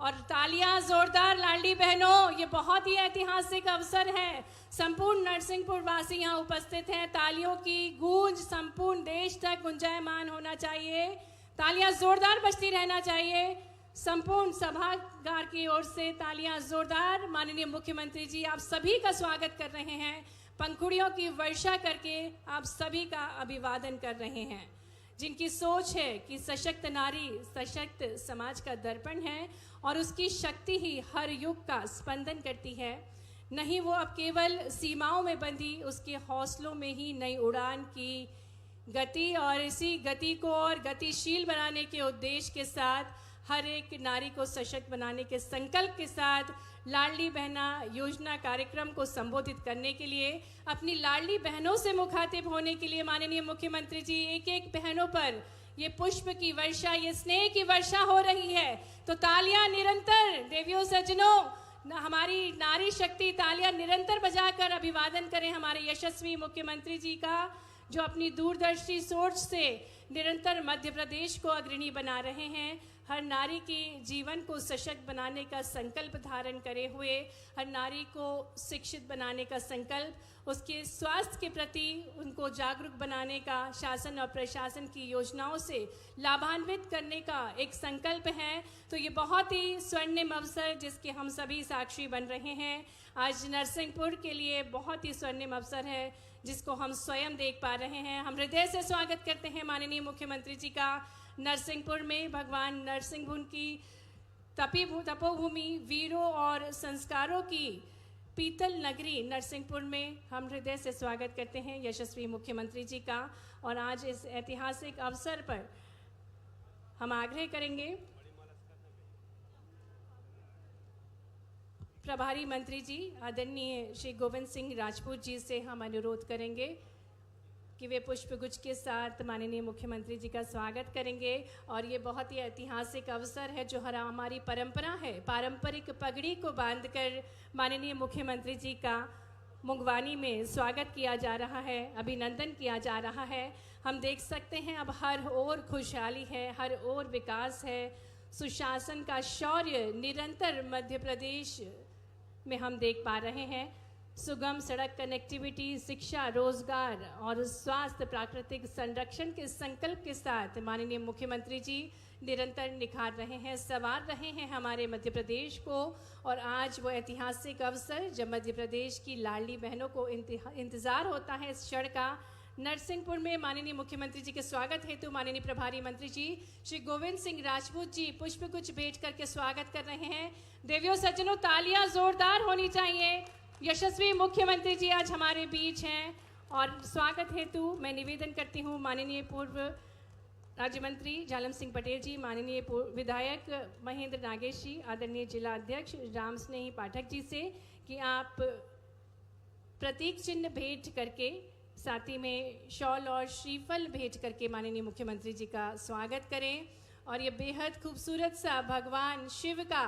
और तालियां जोरदार लाडली बहनों, ये बहुत ही ऐतिहासिक अवसर है। संपूर्ण नरसिंहपुर वासी यहाँ उपस्थित हैं। तालियों की गूंज संपूर्ण देश तक गुंजायमान होना चाहिए। तालियां जोरदार बजती रहना चाहिए। संपूर्ण सभागार की ओर से तालियां जोरदार। माननीय मुख्यमंत्री जी आप सभी का स्वागत कर रहे हैं। पंखुड़ियों की वर्षा करके आप सभी का अभिवादन कर रहे हैं। जिनकी सोच है कि सशक्त नारी सशक्त समाज का दर्पण है और उसकी शक्ति ही हर युग का स्पंदन करती है। नहीं वो अब केवल सीमाओं में बंधी, उसके हौसलों में ही नई उड़ान की गति और इसी गति को और गतिशील बनाने के उद्देश्य के साथ हर एक नारी को सशक्त बनाने के संकल्प के साथ लाडली बहना योजना कार्यक्रम को संबोधित करने के लिए, अपनी लाडली बहनों से मुखातिब होने के लिए माननीय मुख्यमंत्री जी एक एक बहनों पर ये पुष्प की वर्षा, ये स्नेह की वर्षा हो रही है। तो तालियां निरंतर देवियों सज्जनों, हमारी नारी शक्ति तालियां निरंतर बजाकर अभिवादन करें हमारे यशस्वी मुख्यमंत्री जी का, जो अपनी दूरदर्शी सोच से निरंतर मध्य प्रदेश को अग्रणी बना रहे हैं। हर नारी के जीवन को सशक्त बनाने का संकल्प धारण करे हुए, हर नारी को शिक्षित बनाने का संकल्प, उसके स्वास्थ्य के प्रति उनको जागरूक बनाने का शासन और प्रशासन की योजनाओं से लाभान्वित करने का एक संकल्प है। तो ये बहुत ही स्वर्णिम अवसर जिसके हम सभी साक्षी बन रहे हैं। आज नरसिंहपुर के लिए बहुत ही स्वर्णिम अवसर है जिसको हम स्वयं देख पा रहे हैं। हम हृदय से स्वागत करते हैं माननीय मुख्यमंत्री जी का। नरसिंहपुर में भगवान नरसिंह की तपोभूमि, वीरों और संस्कारों की पीतल नगरी नरसिंहपुर में हम हृदय से स्वागत करते हैं यशस्वी मुख्यमंत्री जी का। और आज इस ऐतिहासिक अवसर पर हम आग्रह करेंगे प्रभारी मंत्री जी आदरणीय श्री गोविंद सिंह राजपूत जी से हम अनुरोध करेंगे कि वे पुष्पगुच्छ के साथ माननीय मुख्यमंत्री जी का स्वागत करेंगे। और ये बहुत ही ऐतिहासिक अवसर है जो हमारी परंपरा है। पारंपरिक पगड़ी को बांधकर माननीय मुख्यमंत्री जी का मुंगवानी में स्वागत किया जा रहा है, अभिनंदन किया जा रहा है। हम देख सकते हैं अब हर ओर खुशहाली है, हर ओर विकास है, सुशासन का शौर्य निरंतर मध्य प्रदेश में हम देख पा रहे हैं। सुगम सड़क कनेक्टिविटी, शिक्षा, रोजगार और स्वास्थ्य, प्राकृतिक संरक्षण के संकल्प के साथ माननीय मुख्यमंत्री जी निरंतर निखार रहे हैं, संवार रहे हैं हमारे मध्य प्रदेश को। और आज वो ऐतिहासिक अवसर जब मध्य प्रदेश की लाडली बहनों को इंतजार होता है इस क्षण का। नरसिंहपुर में माननीय मुख्यमंत्री जी के स्वागत हेतु माननीय प्रभारी मंत्री जी श्री गोविंद सिंह राजपूत जी पुष्पगुच्छ भेंट करके स्वागत कर रहे हैं। देवियों सज्जनों, तालियां जोरदार होनी चाहिए। यशस्वी मुख्यमंत्री जी आज हमारे बीच हैं और स्वागत हेतु मैं निवेदन करती हूँ माननीय पूर्व राज्य मंत्री जालम सिंह पटेल जी, माननीय विधायक महेंद्र नागेश जी, आदरणीय जिला अध्यक्ष राम स्नेही पाठक जी से कि आप प्रतीक चिन्ह भेंट करके साथ ही में शॉल और श्रीफल भेंट करके माननीय मुख्यमंत्री जी का स्वागत करें। और ये बेहद खूबसूरत सा भगवान शिव का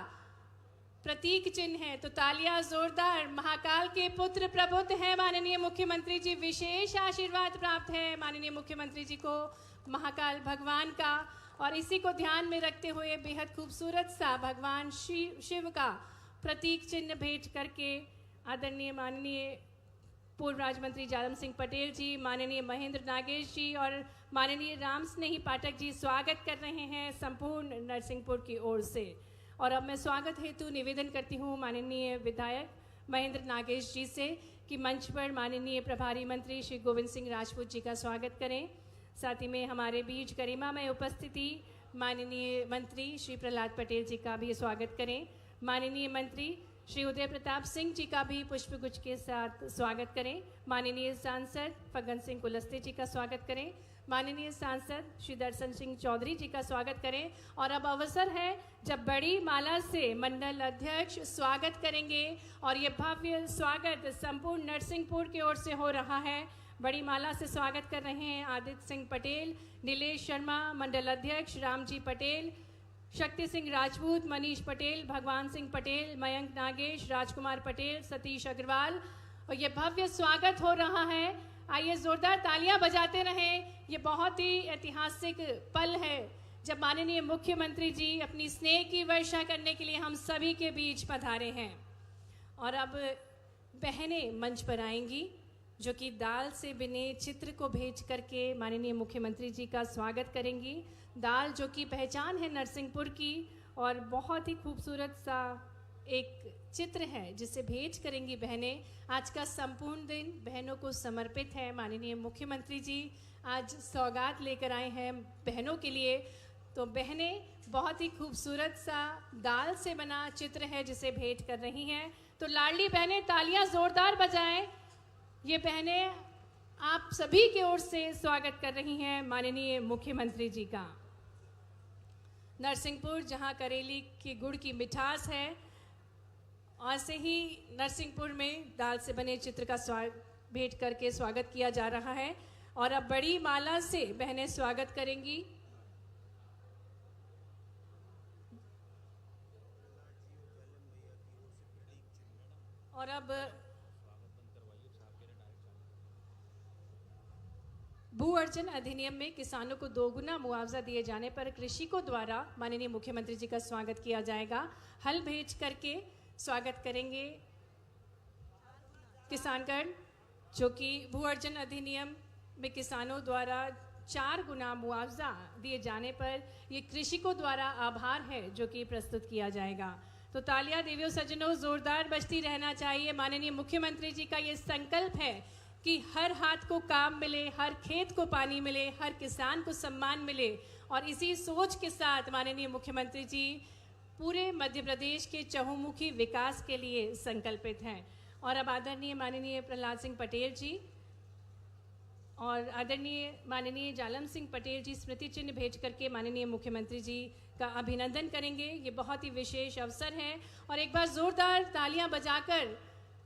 प्रतीक चिन्ह है। तो तालियां जोरदार। महाकाल के पुत्र प्रबुद्ध हैं माननीय मुख्यमंत्री जी, विशेष आशीर्वाद प्राप्त है माननीय मुख्यमंत्री जी को महाकाल भगवान का। और इसी को ध्यान में रखते हुए बेहद खूबसूरत सा भगवान शिव का प्रतीक चिन्ह भेंट करके आदरणीय माननीय पूर्व राज्य मंत्री जालम सिंह पटेल जी, माननीय महेंद्र नागेश जी और माननीय राम स्नेही पाठक जी स्वागत कर रहे हैं संपूर्ण नरसिंहपुर की ओर से। और अब मैं स्वागत हेतु निवेदन करती हूँ माननीय विधायक महेंद्र नागेश जी से कि मंच पर माननीय प्रभारी मंत्री श्री गोविंद सिंह राजपूत जी का स्वागत करें। साथ ही में हमारे बीच गरिमा में उपस्थिति माननीय मंत्री श्री प्रहलाद पटेल जी का भी स्वागत करें। माननीय मंत्री श्री उदय प्रताप सिंह जी का भी पुष्पगुच्छ के साथ स्वागत करें। माननीय सांसद फग्गन सिंह कुलस्ते जी का स्वागत करें। माननीय सांसद श्री दर्शन सिंह चौधरी जी का स्वागत करें। और अब अवसर है जब बड़ी माला से मंडल अध्यक्ष स्वागत करेंगे और ये भव्य स्वागत संपूर्ण नरसिंहपुर की ओर से हो रहा है। बड़ी माला से स्वागत कर रहे हैं आदित्य सिंह पटेल, नीलेश शर्मा, मंडल अध्यक्ष रामजी पटेल, शक्ति सिंह राजपूत, मनीष पटेल, भगवान सिंह पटेल, मयंक नागेश, राजकुमार पटेल, सतीश अग्रवाल। और ये भव्य स्वागत हो रहा है। आइए जोरदार तालियां बजाते रहें। ये बहुत ही ऐतिहासिक पल है जब माननीय मुख्यमंत्री जी अपनी स्नेह की वर्षा करने के लिए हम सभी के बीच पधारे हैं। और अब बहनें मंच पर आएंगी जो कि दाल से बने चित्र को भेज करके माननीय मुख्यमंत्री जी का स्वागत करेंगी। दाल जो कि पहचान है नरसिंहपुर की और बहुत ही खूबसूरत सा एक चित्र है जिसे भेज करेंगी बहनें। आज का संपूर्ण दिन बहनों को समर्पित है। माननीय मुख्यमंत्री जी आज सौगात लेकर आए हैं बहनों के लिए, तो बहनें बहुत ही खूबसूरत सा दाल से बना चित्र है जिसे भेंट कर रही हैं। तो लाडली बहनें तालियां जोरदार बजाएं। ये बहनें आप सभी की ओर से स्वागत कर रही हैं माननीय मुख्यमंत्री जी का। नरसिंहपुर जहां करेली की गुड़ की मिठास है, ऐसे ही नरसिंहपुर में दाल से बने चित्र का भेंट करके स्वागत किया जा रहा है। और अब बड़ी माला से बहनें स्वागत करेंगी। और अब भू अर्जन अधिनियम में किसानों को 2 गुना मुआवजा दिए जाने पर कृषकों द्वारा माननीय मुख्यमंत्री जी का स्वागत किया जाएगा। हल भेज करके स्वागत करेंगे किसानगण, जो कि भू अर्जन अधिनियम में किसानों द्वारा 4 गुना मुआवजा दिए जाने पर ये कृषकों द्वारा आभार है जो कि प्रस्तुत किया जाएगा। तो तालियां देवियों सज्जनों जोरदार बजती रहना चाहिए। माननीय मुख्यमंत्री जी का ये संकल्प है कि हर हाथ को काम मिले, हर खेत को पानी मिले, हर किसान को सम्मान मिले। और इसी सोच के साथ माननीय मुख्यमंत्री जी पूरे मध्य प्रदेश के चहुमुखी विकास के लिए संकल्पित हैं। और अब आदरणीय माननीय प्रहलाद सिंह पटेल जी और आदरणीय माननीय जालम सिंह पटेल जी स्मृति चिन्ह भेज करके माननीय मुख्यमंत्री जी का अभिनंदन करेंगे। ये बहुत ही विशेष अवसर है और एक बार जोरदार तालियां बजाकर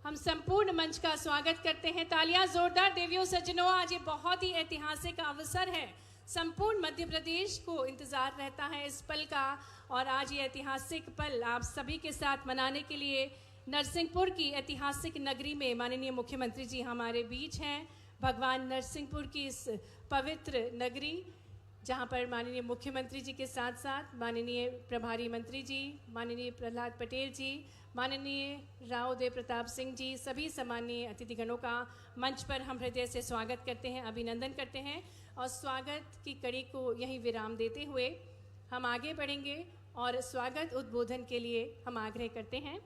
हम संपूर्ण मंच का स्वागत करते हैं। तालियां जोरदार देवियों सज्जनों, आज ये बहुत ही ऐतिहासिक अवसर है। संपूर्ण मध्य प्रदेश को इंतजार रहता है इस पल का और आज ये ऐतिहासिक पल आप सभी के साथ मनाने के लिए नरसिंहपुर की ऐतिहासिक नगरी में माननीय मुख्यमंत्री जी हमारे बीच हैं। भगवान नरसिंहपुर की इस पवित्र नगरी जहां पर माननीय मुख्यमंत्री जी के साथ साथ माननीय प्रभारी मंत्री जी, माननीय प्रहलाद पटेल जी, माननीय राव देव प्रताप सिंह जी, सभी सम्मानीय अतिथिगणों का मंच पर हम हृदय से स्वागत करते हैं, अभिनंदन करते हैं। और स्वागत की कड़ी को यहीं विराम देते हुए हम आगे बढ़ेंगे और स्वागत उद्बोधन के लिए हम आग्रह करते हैं।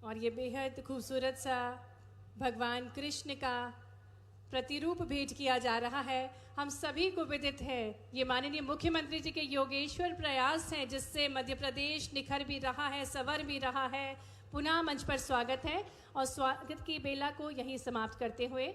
और ये बेहद खूबसूरत सा भगवान कृष्ण का प्रतिरूप भेंट किया जा रहा है। हम सभी को विदित है ये माननीय मुख्यमंत्री जी के योगेश्वर प्रयास हैं जिससे मध्य प्रदेश निखर भी रहा है, संवर भी रहा है। पुनः मंच पर स्वागत है और स्वागत की बेला को यहीं समाप्त करते हुए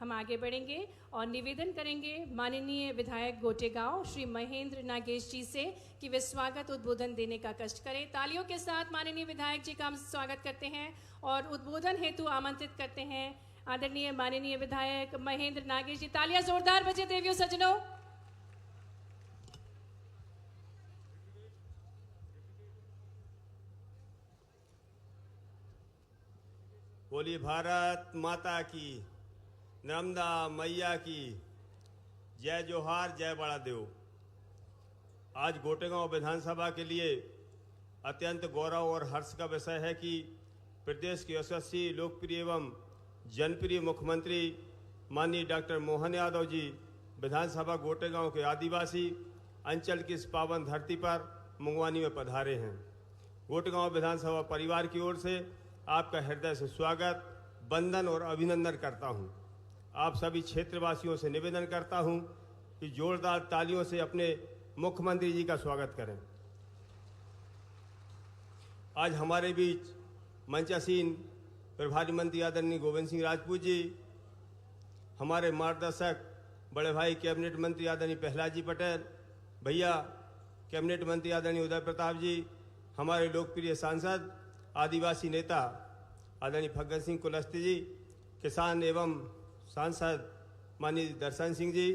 हम आगे बढ़ेंगे और निवेदन करेंगे माननीय विधायक गोटेगांव श्री महेंद्र नागेश जी से कि वे स्वागत उद्बोधन देने का कष्ट करें। तालियों के साथ माननीय विधायक जी का हम स्वागत करते हैं और उद्बोधन हेतु आमंत्रित करते हैं आदरणीय माननीय विधायक महेंद्र नागेश जी। तालियां जोरदार बजे देवियों सज्जनों। बोलिए भारत माता की, नर्मदा मैया की जय जोहार, जय बड़ा देव। आज गोटेगांव विधानसभा के लिए अत्यंत गौरव और हर्ष का विषय है कि प्रदेश के यशस्वी लोकप्रिय एवं जनप्रिय मुख्यमंत्री माननीय डॉक्टर मोहन यादव जी विधानसभा गोटेगांव के आदिवासी अंचल की इस पावन धरती पर मंगवानी में पधारे हैं। गोटेगांव विधानसभा परिवार की ओर से आपका हृदय से स्वागत, वंदन और अभिनंदन करता हूं। आप सभी क्षेत्रवासियों से निवेदन करता हूं कि जोरदार तालियों से अपने मुख्यमंत्री जी का स्वागत करें। आज हमारे बीच मंचासीन प्रभारी मंत्री आदरणीय गोविंद सिंह राजपूत जी, हमारे मार्गदर्शक बड़े भाई कैबिनेट मंत्री आदरणीय प्रहलाद जी पटेल भैया, कैबिनेट मंत्री आदरणीय उदय प्रताप जी, हमारे लोकप्रिय सांसद आदिवासी नेता आदरणीय फग्गन सिंह कुलस्ते जी, किसान एवं सांसद माननीय दर्शन सिंह जी,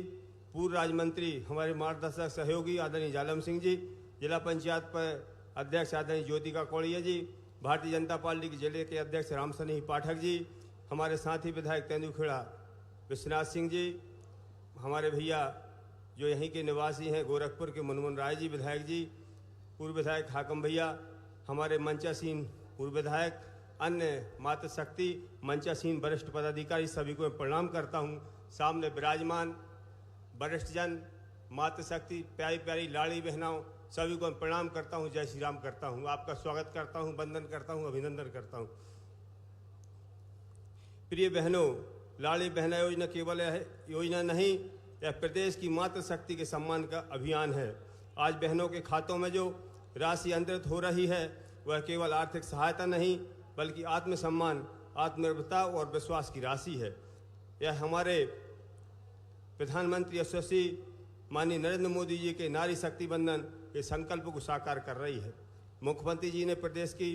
पूर्व राज्य मंत्री हमारे मार्गदर्शक सहयोगी आदरणीय जालम सिंह जी, जिला पंचायत पर अध्यक्ष आदरणीय ज्योतिका कौड़िया जी, भारतीय जनता पार्टी के जिले के अध्यक्ष रामसनेही पाठक जी, हमारे साथी विधायक तेंदुखेड़ा विश्वनाथ सिंह जी, हमारे भैया जो यहीं के निवासी हैं, गोरखपुर के मुनमुन राय जी विधायक जी, पूर्व विधायक हाकम भैया, हमारे मंचासीन पूर्व विधायक, अन्य मातृशक्ति मंचासीन वरिष्ठ पदाधिकारी, सभी को मैं प्रणाम करता हूं। सामने विराजमान वरिष्ठ जन, मातृशक्ति, प्यारी प्यारी लाड़ी बहनाओं, सभी को मैं प्रणाम करता हूं, जय श्री राम करता हूं, आपका स्वागत करता हूं, वंदन करता हूं, अभिनंदन करता हूं। प्रिय बहनों, लाड़ी बहना योजना केवल योजना नहीं, यह प्रदेश की मातृशक्ति के सम्मान का अभियान है। आज बहनों के खातों में जो राशि अंतरित हो रही है वह केवल आर्थिक सहायता नहीं बल्कि आत्मसम्मान, आत्मनिर्भरता और विश्वास की राशि है। यह हमारे प्रधानमंत्री यशस्वी माननीय नरेंद्र मोदी जी के नारी शक्ति बंधन के संकल्प को साकार कर रही है। मुख्यमंत्री जी ने प्रदेश की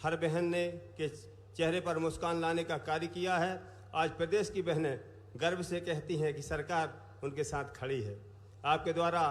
हर बहन ने के चेहरे पर मुस्कान लाने का कार्य किया है। आज प्रदेश की बहनें गर्व से कहती हैं कि सरकार उनके साथ खड़ी है। आपके द्वारा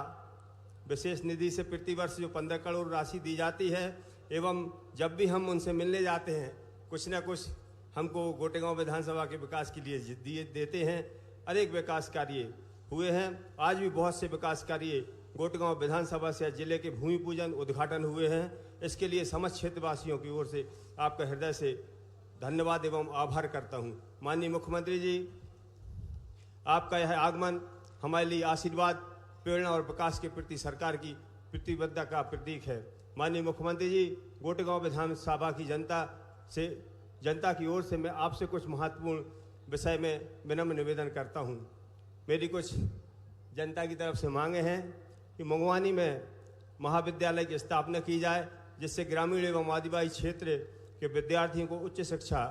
विशेष निधि से प्रतिवर्ष जो 15 करोड़ राशि दी जाती है एवं जब भी हम उनसे मिलने जाते हैं कुछ न कुछ हमको गोटेगांव विधानसभा के विकास के लिए दिए देते हैं। अनेक विकास कार्य हुए हैं, आज भी बहुत से विकास कार्य गोटेगांव विधानसभा से जिले के भूमि पूजन उद्घाटन हुए हैं। इसके लिए समस्त क्षेत्रवासियों की ओर से आपका हृदय से धन्यवाद एवं आभार करता हूं। माननीय मुख्यमंत्री जी, आपका यह आगमन हमारे लिए आशीर्वाद, प्रेरणा और विकास के प्रति सरकार की प्रतिबद्धता का प्रतीक है। माननीय मुख्यमंत्री जी, गोटेगांव विधानसभा की जनता की ओर से मैं आपसे कुछ महत्वपूर्ण विषय में विनम्र निवेदन करता हूं। मेरी कुछ जनता की तरफ से मांगे हैं कि मंगवानी में महाविद्यालय की स्थापना की जाए, जिससे ग्रामीण एवं आदिवासी क्षेत्र के विद्यार्थियों को उच्च शिक्षा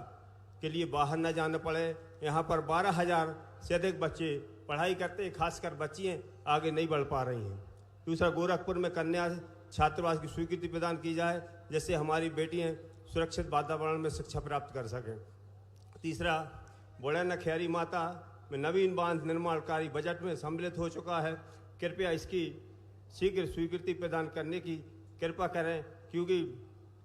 के लिए बाहर न जाना पड़े। यहाँ पर 12,000 से अधिक बच्चे पढ़ाई करते हैं, खासकर बच्चियाँ आगे नहीं बढ़ पा रही हैं। दूसरा, गोरखपुर में कन्या छात्रावास की स्वीकृति प्रदान की जाए, जिससे हमारी बेटियाँ सुरक्षित वातावरण में शिक्षा प्राप्त कर सकें। तीसरा, बुढ़ैना खैरी माता में नवीन बांध निर्माण कार्य बजट में सम्मिलित हो चुका है। कृपया इसकी शीघ्र स्वीकृति प्रदान करने की कृपा करें, क्योंकि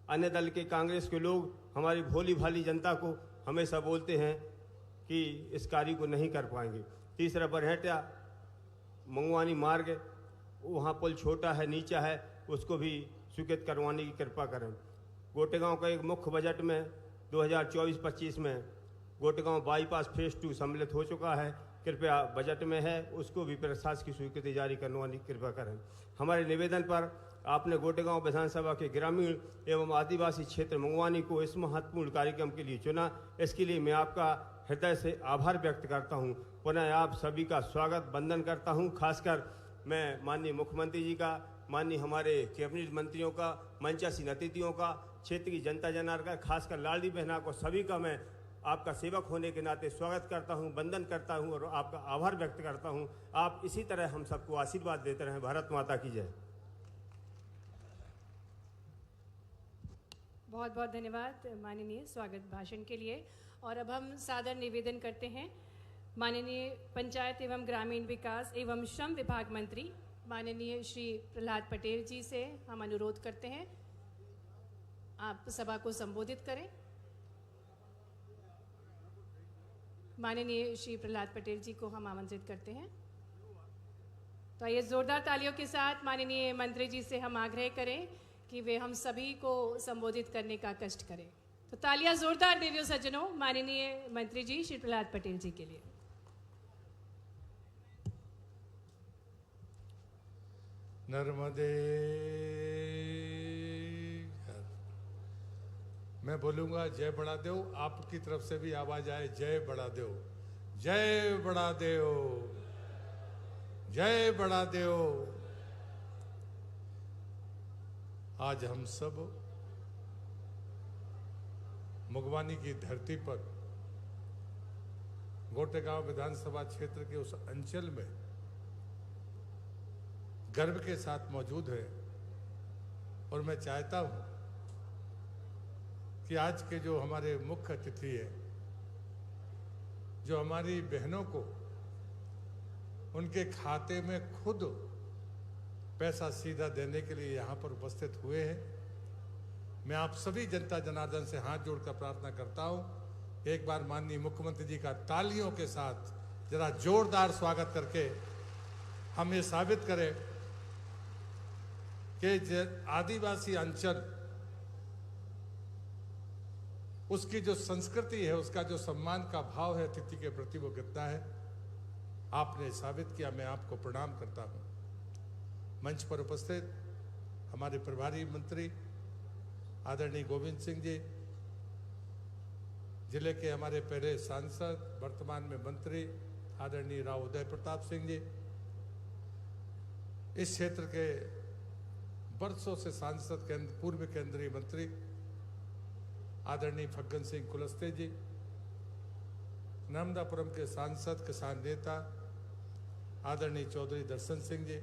अन्य दल के कांग्रेस के लोग हमारी भोली भाली जनता को हमेशा बोलते हैं कि इस कार्य को नहीं कर पाएंगे। तीसरा, बरहेटिया मंगवानी मार्ग, वहाँ पुल छोटा है, नीचा है, उसको भी स्वीकृत करवाने की कृपा करें। गोटेगांव का एक मुख्य बजट में 2024-25 में गोटेगांव बाईपास फेज 2 सम्मिलित हो चुका है। कृपया बजट में है, उसको भी प्रशासन की स्वीकृति जारी करवाने की कृपा करें। हमारे निवेदन पर आपने गोटेगांव विधानसभा के ग्रामीण एवं आदिवासी क्षेत्र मंगवानी को इस महत्वपूर्ण कार्यक्रम के लिए चुना। इसके लिए मैं आपका हृदय से आभार व्यक्त करता हूं। पुनः आप सभी का स्वागत वंदन करता हूं। खासकर मैं माननीय मुख्यमंत्री जी का, माननीय हमारे कैबिनेट मंत्रियों का, मंचासीन अतिथियों का, क्षेत्र की जनता जनार्दन का, खासकर लाड़ी बहना को, सभी का मैं आपका सेवक होने के नाते स्वागत करता हूं, वंदन करता हूं और आपका आभार व्यक्त करता हूं। आप इसी तरह हम सबको आशीर्वाद देते रहें। भारत माता की जय। बहुत बहुत धन्यवाद माननीय स्वागत भाषण के लिए। और अब हम सादर निवेदन करते हैं माननीय पंचायत एवं ग्रामीण विकास एवं श्रम विभाग मंत्री माननीय श्री प्रहलाद पटेल जी से हम अनुरोध करते हैं आप सभा को संबोधित करें। माननीय श्री प्रहलाद पटेल जी को हम आमंत्रित करते हैं। तो आइए जोरदार तालियों के साथ माननीय मंत्री जी से हम आग्रह करें कि वे हम सभी को संबोधित करने का कष्ट करें। तो तालियां जोरदार देवियों सज्जनों माननीय मंत्री जी श्री प्रहलाद पटेल जी के लिए। नर्मदे। मैं बोलूंगा जय बड़ा देव, आपकी तरफ से भी आवाज आए जय बड़ा देव, जय बड़ा देव, जय बड़ा देव। आज हम सब मुगवानी की धरती पर गोटेगांव विधानसभा क्षेत्र के उस अंचल में गर्व के साथ मौजूद है। और मैं चाहता हूं कि आज के जो हमारे मुख्य अतिथि है, जो हमारी बहनों को उनके खाते में खुद पैसा सीधा देने के लिए यहाँ पर उपस्थित हुए हैं, मैं आप सभी जनता जनार्दन से हाथ जोड़कर प्रार्थना करता हूँ, एक बार माननीय मुख्यमंत्री जी का तालियों के साथ जरा जोरदार स्वागत करके हम ये साबित करें कि आदिवासी अंचल उसकी जो संस्कृति है, उसका जो सम्मान का भाव है अतिथि के प्रति, वो कितना है आपने साबित किया। मैं आपको प्रणाम करता हूं। मंच पर उपस्थित हमारे प्रभारी मंत्री आदरणीय गोविंद सिंह जी, जिले के हमारे पहले सांसद, वर्तमान में मंत्री आदरणीय राव उदय प्रताप सिंह जी, इस क्षेत्र के बरसों से सांसद पूर्व केंद्रीय मंत्री आदरणीय फग्गन सिंह कुलस्ते जी, नर्मदापुरम के सांसद किसान नेता आदरणीय चौधरी दर्शन सिंह जी,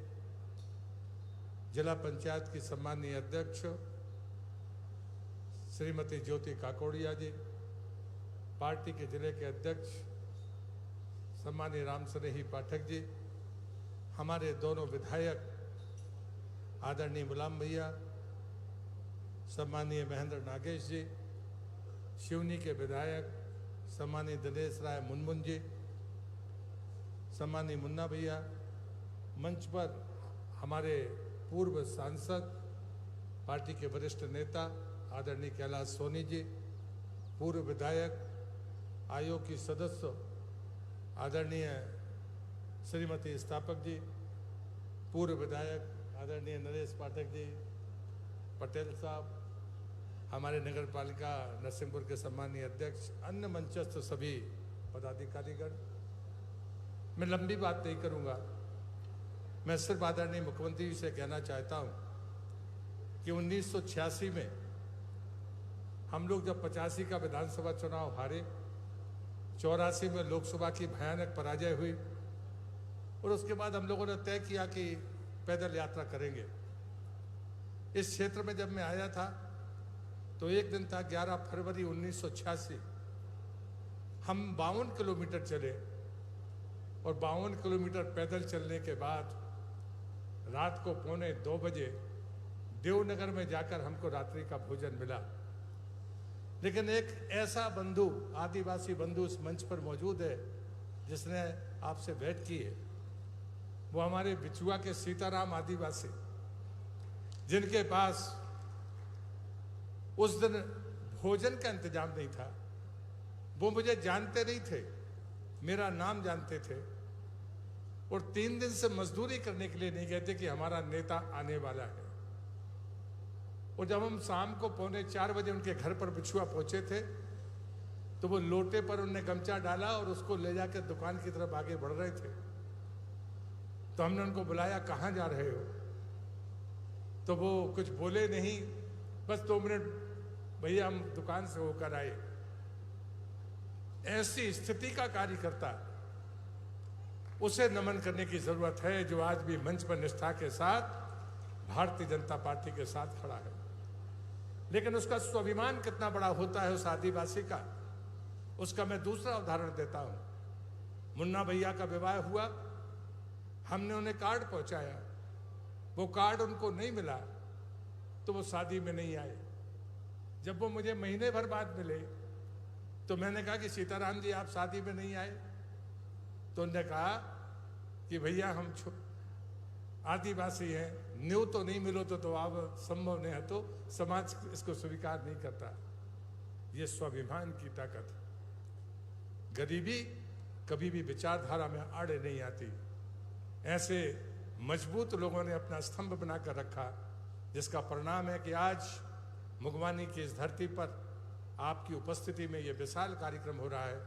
जिला पंचायत की सम्मानीय अध्यक्ष श्रीमती ज्योति काकोड़िया जी, पार्टी के जिले के अध्यक्ष सम्मानीय राम स्नेही पाठक जी, हमारे दोनों विधायक आदरणीय गुलाम भैया, सम्मानीय महेंद्र नागेश जी, शिवनी के विधायक सम्मानीय दिनेश राय मुनमुन जी, सम्मानीय मुन्ना भैया, मंच पर हमारे पूर्व सांसद पार्टी के वरिष्ठ नेता आदरणीय कैलाश सोनी जी, पूर्व विधायक आयोग की सदस्य आदरणीय श्रीमती स्थापक जी, पूर्व विधायक आदरणीय नरेश पाठक जी, पटेल साहब, हमारे नगर पालिका नरसिंहपुर के सम्मानीय अध्यक्ष, अन्य मंचस्थ सभी पदाधिकारीगण। मैं लंबी बात नहीं करूंगा। मैं सिर्फ आदरणीय मुख्यमंत्री जी से कहना चाहता हूं कि 1986 में हम लोग जब 85 का विधानसभा चुनाव हारे, 84 में लोकसभा की भयानक पराजय हुई और उसके बाद हम लोगों ने तय किया कि पैदल यात्रा करेंगे। इस क्षेत्र में जब मैं आया था तो एक दिन था 11 फरवरी 1986। हम 52 किलोमीटर चले और 52 किलोमीटर पैदल चलने के बाद रात को 1:45 बजे देवनगर में जाकर हमको रात्रि का भोजन मिला। लेकिन एक ऐसा बंधु, आदिवासी बंधु इस मंच पर मौजूद है जिसने आपसे भेंट की है, वो हमारे बिचुआ के सीताराम आदिवासी, जिनके पास उस दिन भोजन का इंतजाम नहीं था। वो मुझे जानते नहीं थे, मेरा नाम जानते थे और 3 दिन से मजदूरी करने के लिए नहीं गए थे कि हमारा नेता आने वाला है। और जब हम शाम को 3:45 बजे उनके घर पर बिछुआ पहुंचे थे तो वो लोटे पर उन्होंने गमछा डाला और उसको ले जाकर दुकान की तरफ आगे बढ़ रहे थे। तो हमने उनको बुलाया, कहाँ जा रहे हो? तो वो कुछ बोले नहीं, बस 2 मिनट भैया हम दुकान से होकर आए। ऐसी स्थिति का कार्यकर्ता, उसे नमन करने की जरूरत है जो आज भी मंच पर निष्ठा के साथ भारतीय जनता पार्टी के साथ खड़ा है। लेकिन उसका स्वाभिमान कितना बड़ा होता है उस आदिवासी का, उसका मैं दूसरा उदाहरण देता हूं। मुन्ना भैया का विवाह हुआ, हमने उन्हें कार्ड पहुंचाया, वो कार्ड उनको नहीं मिला तो वो शादी में नहीं आए। जब वो मुझे महीने भर बाद मिले तो मैंने कहा कि सीताराम जी आप शादी में नहीं आए? तो उन्होंने कहा कि भैया हम आदिवासी हैं, न्यू तो नहीं मिलो तो आप संभव नहीं है, तो समाज इसको स्वीकार नहीं करता। ये स्वाभिमान की ताकत। गरीबी कभी भी विचारधारा में आड़े नहीं आती। ऐसे मजबूत लोगों ने अपना स्तंभ बनाकर रखा, जिसका परिणाम है कि आज मुगवानी की इस धरती पर आपकी उपस्थिति में यह विशाल कार्यक्रम हो रहा है।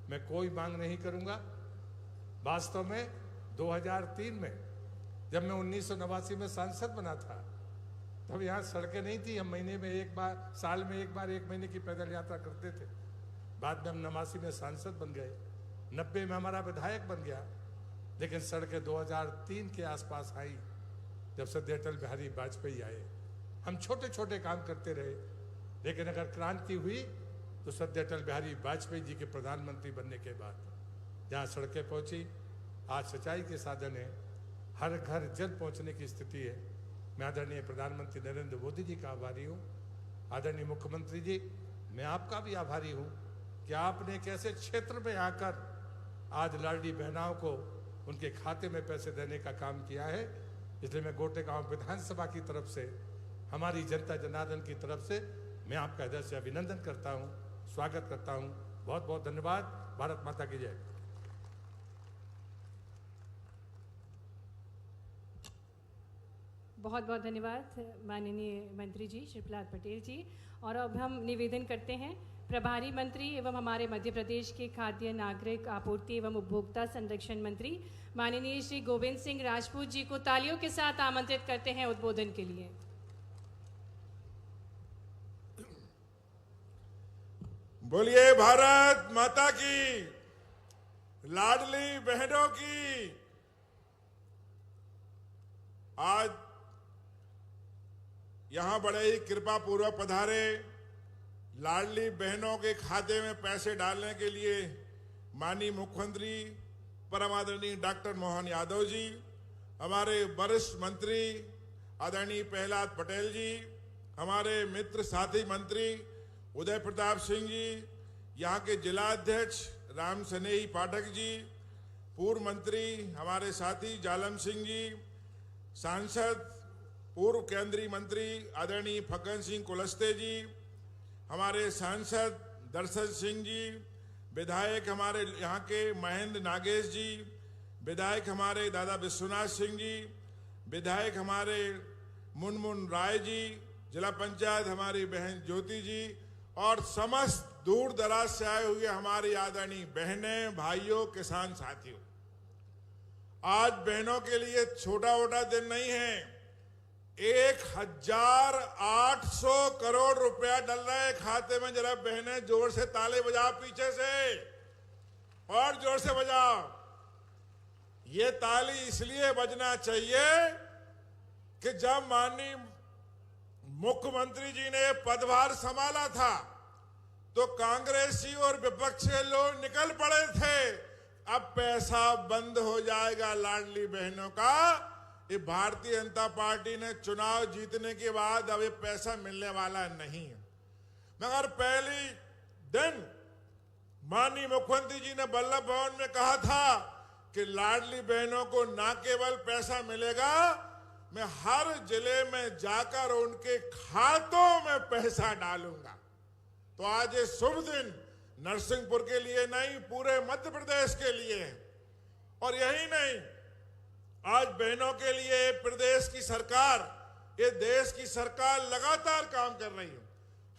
मैं कोई मांग नहीं करूंगा। वास्तव में 2003 में जब मैं 1989 में सांसद बना था तब यहाँ सड़कें नहीं थी। हम महीने में एक बार, साल में एक बार, 1 महीने की पैदल यात्रा करते थे। बाद में हम 89 में सांसद बन गए, 90 में हमारा विधायक बन गया। लेकिन सड़कें 2003 के आसपास आई जब सरदार अटल बिहारी वाजपेयी आए। हम छोटे छोटे काम करते रहे, लेकिन अगर क्रांति हुई तो सरदार अटल बिहारी वाजपेयी जी के प्रधानमंत्री बनने के बाद जहाँ सड़कें पहुँची, आज सिंचाई के साधन है, हर घर जल पहुँचने की स्थिति है। मैं आदरणीय प्रधानमंत्री नरेंद्र मोदी जी का आभारी हूँ। आदरणीय मुख्यमंत्री जी, मैं आपका भी आभारी हूँ कि आपने एक ऐसे क्षेत्र में आकर आज लाडली बहनाओं को उनके खाते में पैसे देने का काम किया है। इसलिए मैं गोटेगांव विधानसभा की तरफ से, हमारी जनता जनार्दन की तरफ से मैं आपका हृदय से अभिनंदन करता हूं, स्वागत करता हूं। बहुत बहुत धन्यवाद। भारत माता की जय। बहुत बहुत धन्यवाद माननीय मंत्री जी श्री प्रहलाद पटेल जी। और अब हम निवेदन करते हैं प्रभारी मंत्री एवं हमारे मध्य प्रदेश के खाद्य नागरिक आपूर्ति एवं उपभोक्ता संरक्षण मंत्री माननीय श्री गोविंद सिंह राजपूत जी को तालियों के साथ आमंत्रित करते हैं उद्बोधन के लिए। बोलिए भारत माता की, लाडली बहनों की। आज यहां बड़े ही कृपा पूर्वक पधारे लाडली बहनों के खाते में पैसे डालने के लिए माननीय मुख्यमंत्री परम आदरणीय डॉक्टर मोहन यादव जी, हमारे वरिष्ठ मंत्री आदरणीय प्रहलाद पटेल जी, हमारे मित्र साथी मंत्री उदय प्रताप सिंह जी, यहाँ के जिलाध्यक्ष राम स्नेही पाठक जी, पूर्व मंत्री हमारे साथी जालम सिंह जी, सांसद पूर्व केंद्रीय मंत्री आदरणीय फग्गन सिंह कुलस्ते जी, हमारे सांसद दर्शन सिंह जी, विधायक हमारे यहाँ के महेंद्र नागेश जी, विधायक हमारे दादा विश्वनाथ सिंह जी, विधायक हमारे मुनमुन राय जी, जिला पंचायत हमारी बहन ज्योति जी और समस्त दूर दराज से आए हुए हमारी आदरणीय बहनें, भाइयों, किसान साथियों। आज बहनों के लिए छोटा मोटा दिन नहीं है। 1800 करोड़ रुपया डल रहा है खाते में। जरा बहनें जोर से ताले बजाओ, पीछे से और जोर से बजाओ। ये ताली इसलिए बजना चाहिए कि जब माननीय मुख्यमंत्री जी ने पदभार संभाला था तो कांग्रेसी और विपक्ष के लोग निकल पड़े थे, अब पैसा बंद हो जाएगा लाडली बहनों का। ये भारतीय जनता पार्टी ने चुनाव जीतने के बाद अब ये पैसा मिलने वाला नहीं है। मगर पहली दिन माननीय मुख्यमंत्री जी ने वल्लभ भवन में कहा था कि लाडली बहनों को न केवल पैसा मिलेगा, मैं हर जिले में जाकर उनके खातों में पैसा डालूंगा। तो आज ये शुभ दिन नरसिंहपुर के लिए नहीं, पूरे मध्य प्रदेश के लिए है। और यही नहीं, आज बहनों के लिए प्रदेश की सरकार, ये देश की सरकार लगातार काम कर रही है।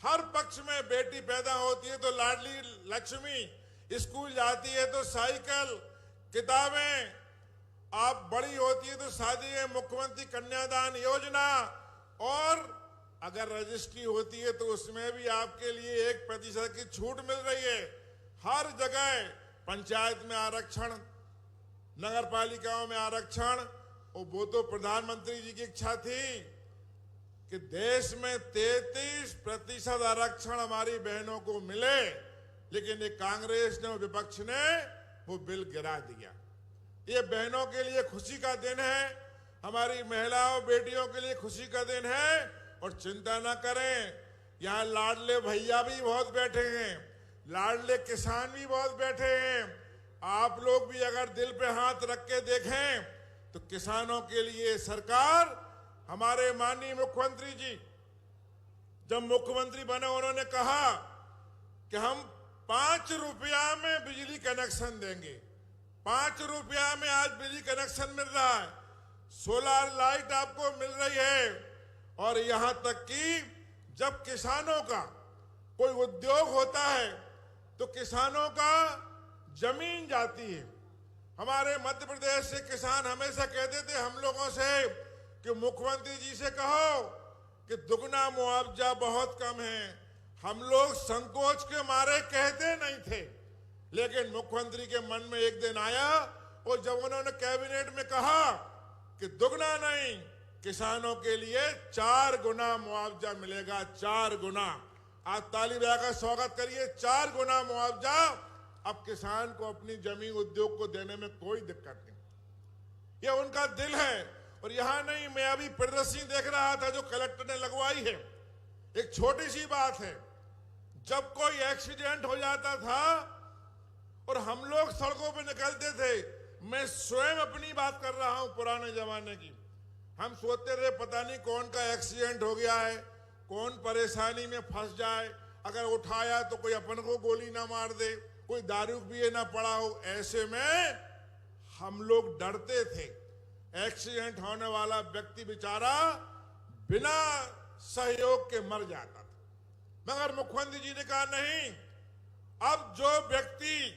हर पक्ष में बेटी पैदा होती है तो लाडली लक्ष्मी, स्कूल जाती है तो साइकिल, किताबें, आप बड़ी होती है तो शादी है मुख्यमंत्री कन्यादान योजना, और अगर रजिस्ट्री होती है तो उसमें भी आपके लिए 1% की छूट मिल रही है। हर जगह पंचायत में आरक्षण, नगर पालिकाओं में आरक्षण। और वो तो प्रधानमंत्री जी की इच्छा थी कि देश में 33% आरक्षण हमारी बहनों को मिले, लेकिन ये कांग्रेस ने और विपक्ष ने वो बिल गिरा दिया। ये बहनों के लिए खुशी का दिन है, हमारी महिलाओं बेटियों के लिए खुशी का दिन है। और चिंता ना करें, यहाँ लाडले भैया भी बहुत बैठे हैं, लाडले किसान भी बहुत बैठे हैं। आप लोग भी अगर दिल पे हाथ रख के देखें तो किसानों के लिए सरकार, हमारे माननीय मुख्यमंत्री जी जब मुख्यमंत्री बने उन्होंने कहा कि हम 5 रुपया में बिजली कनेक्शन देंगे। 5 रुपया में आज बिजली कनेक्शन मिल रहा है, सोलर लाइट आपको मिल रही है। और यहां तक कि जब किसानों का कोई उद्योग होता है तो किसानों का जमीन जाती है। हमारे मध्य प्रदेश से किसान हमेशा कहते थे हम लोगों से कि मुख्यमंत्री जी से कहो कि दुगना मुआवजा बहुत कम है। हम लोग संकोच के मारे कहते नहीं थे, लेकिन मुख्यमंत्री के मन में एक दिन आया और जब उन्होंने कैबिनेट में कहा कि दुगना नहीं, किसानों के लिए 4 गुना मुआवजा मिलेगा, 4 गुना। आज ताली बजाकर स्वागत करिए। 4 गुना मुआवजा अब किसान को अपनी जमीन उद्योग को देने में कोई दिक्कत नहीं। ये उनका दिल है। और यहां नहीं, मैं अभी प्रदर्शनी देख रहा था जो कलेक्टर ने लगवाई है। एक छोटी सी बात है, जब कोई एक्सीडेंट हो जाता था और हम लोग सड़कों पे निकलते थे, मैं स्वयं अपनी बात कर रहा हूं पुराने जमाने की। हम सोचते रहे पता नहीं कौन का एक्सीडेंट हो गया है, कौन परेशानी में फंस जाए, अगर उठाया तो कोई अपन को गोली ना मार दे, कोई दारू पिए ना पड़ा हो। ऐसे में हम लोग डरते थे। एक्सीडेंट होने वाला व्यक्ति बेचारा बिना सहयोग के मर जाता था। मगर मुख्यमंत्री जी ने कहा नहीं, अब जो व्यक्ति,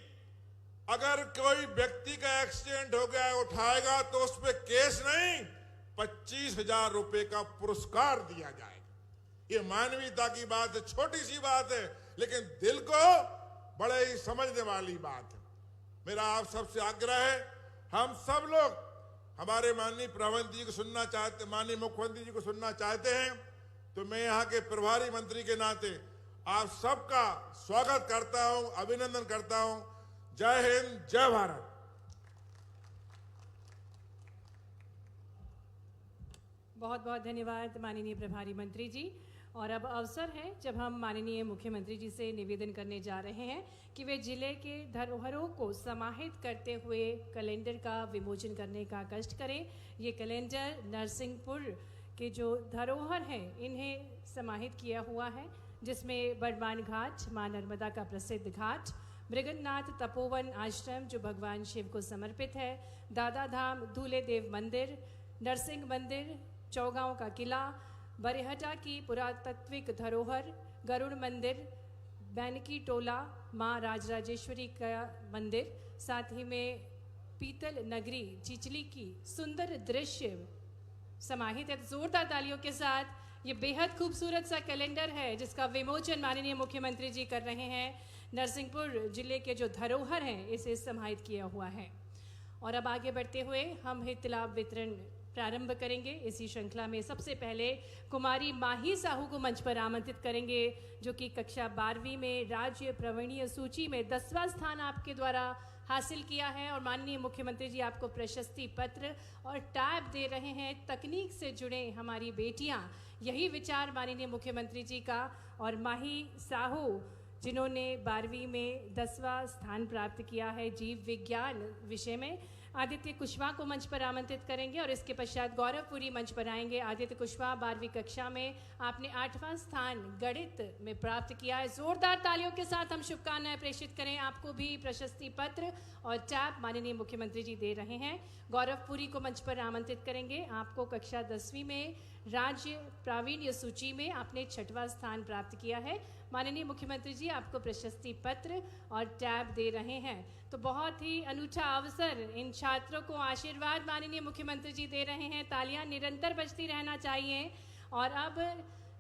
अगर कोई व्यक्ति का एक्सीडेंट हो गया है, उठाएगा तो उस पर केस नहीं, 25,000 रुपए का पुरस्कार दिया जाएगा। ये मानवीयता की बात है, छोटी सी बात है, लेकिन दिल को बड़े ही समझने वाली बात है। मेरा आप सबसे आग्रह है, हम सब लोग हमारे माननीय प्रधानमंत्री जी को सुनना चाहते, माननीय मुख्यमंत्री जी को सुनना चाहते हैं, तो मैं यहाँ के प्रभारी मंत्री के नाते आप सबका स्वागत करता हूं, अभिनंदन करता हूं। जय हिंद, जय भारत। बहुत बहुत धन्यवाद माननीय प्रभारी मंत्री जी। और अब अवसर है जब हम माननीय मुख्यमंत्री जी से निवेदन करने जा रहे हैं कि वे जिले के धरोहरों को समाहित करते हुए कैलेंडर का विमोचन करने का कष्ट करें। ये कैलेंडर नरसिंहपुर के जो धरोहर हैं इन्हें समाहित किया हुआ है, जिसमें बड़मान घाट, मां नर्मदा का प्रसिद्ध घाट, मृगन्नाथ तपोवन आश्रम जो भगवान शिव को समर्पित है, दादा धाम धूले देव मंदिर, नरसिंह मंदिर, चौगांव का किला, बरेहटा की पुरातात्विक धरोहर, गरुड़ मंदिर, बैनकी टोला, माँ राजराजेश्वरी का मंदिर, साथ ही में पीतल नगरी चिचली की सुंदर दृश्य समाहित है। जोरदार तालियों के साथ ये बेहद खूबसूरत सा कैलेंडर है जिसका विमोचन माननीय मुख्यमंत्री जी कर रहे हैं। नरसिंहपुर जिले के जो धरोहर हैं इसे समाहित किया हुआ है। और अब आगे बढ़ते हुए हम हित लाभ वितरण प्रारंभ करेंगे। इसी श्रृंखला में सबसे पहले कुमारी माही साहू को मंच पर आमंत्रित करेंगे, जो कि कक्षा 12वीं में राज्य प्रवीणीय सूची में 10वां स्थान आपके द्वारा हासिल किया है। और माननीय मुख्यमंत्री जी आपको प्रशस्ति पत्र और टैब दे रहे हैं। तकनीक से जुड़े हमारी बेटियां, यही विचार माननीय मुख्यमंत्री जी का। और माही साहू जिन्होंने 12वीं में 10वां स्थान प्राप्त किया है जीव विज्ञान विषय में, आदित्य कुशवाहा को मंच पर आमंत्रित करेंगे। और इसके पश्चात गौरवपुरी मंच पर आएंगे। आदित्य कुशवाहा 12वीं कक्षा में आपने 8वां स्थान गणित में प्राप्त किया है। जोरदार तालियों के साथ हम शुभकामनाएं प्रेषित करें। आपको भी प्रशस्ति पत्र और टैब माननीय मुख्यमंत्री जी दे रहे हैं। गौरवपुरी को मंच पर आमंत्रित करेंगे। आपको कक्षा 10वीं में राज्य प्रावीण्य सूची में आपने 6वां स्थान प्राप्त किया है। माननीय मुख्यमंत्री जी आपको प्रशस्ति पत्र और टैब दे रहे हैं। तो बहुत ही अनूठा अवसर, इन छात्रों को आशीर्वाद माननीय मुख्यमंत्री जी दे रहे हैं। तालियां निरंतर बजती रहना चाहिए। और अब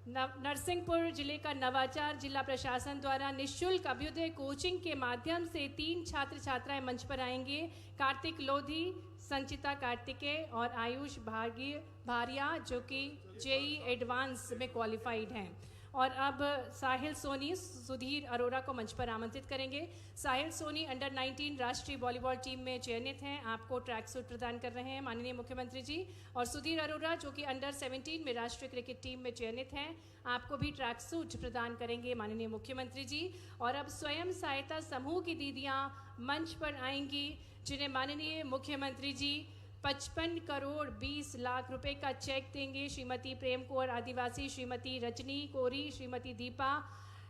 नरसिंहपुर जिले का नवाचार जिला प्रशासन द्वारा निःशुल्क अभ्युदय कोचिंग के माध्यम से 3 छात्र छात्राएं मंच पर आएंगे। कार्तिक लोधी, संचिता कार्तिकेय और आयुष भारिया, जो कि जेई एडवांस में क्वालिफाइड हैं। और अब साहिल सोनी सुधीर अरोरा को मंच पर आमंत्रित करेंगे। साहिल सोनी अंडर 19 राष्ट्रीय वॉलीबॉल टीम में चयनित हैं। आपको ट्रैक सूट प्रदान कर रहे हैं माननीय मुख्यमंत्री जी। और सुधीर अरोरा जो कि अंडर 17 में राष्ट्रीय क्रिकेट टीम में चयनित हैं, आपको भी ट्रैक सूट प्रदान करेंगे माननीय मुख्यमंत्री जी। और अब स्वयं सहायता समूह की दीदियाँ मंच पर आएंगी, जिन्हें माननीय मुख्यमंत्री जी 55 करोड़ 20 लाख रुपए का चेक देंगे। श्रीमती प्रेम कौर आदिवासी, श्रीमती रजनी कोरी, श्रीमती दीपा,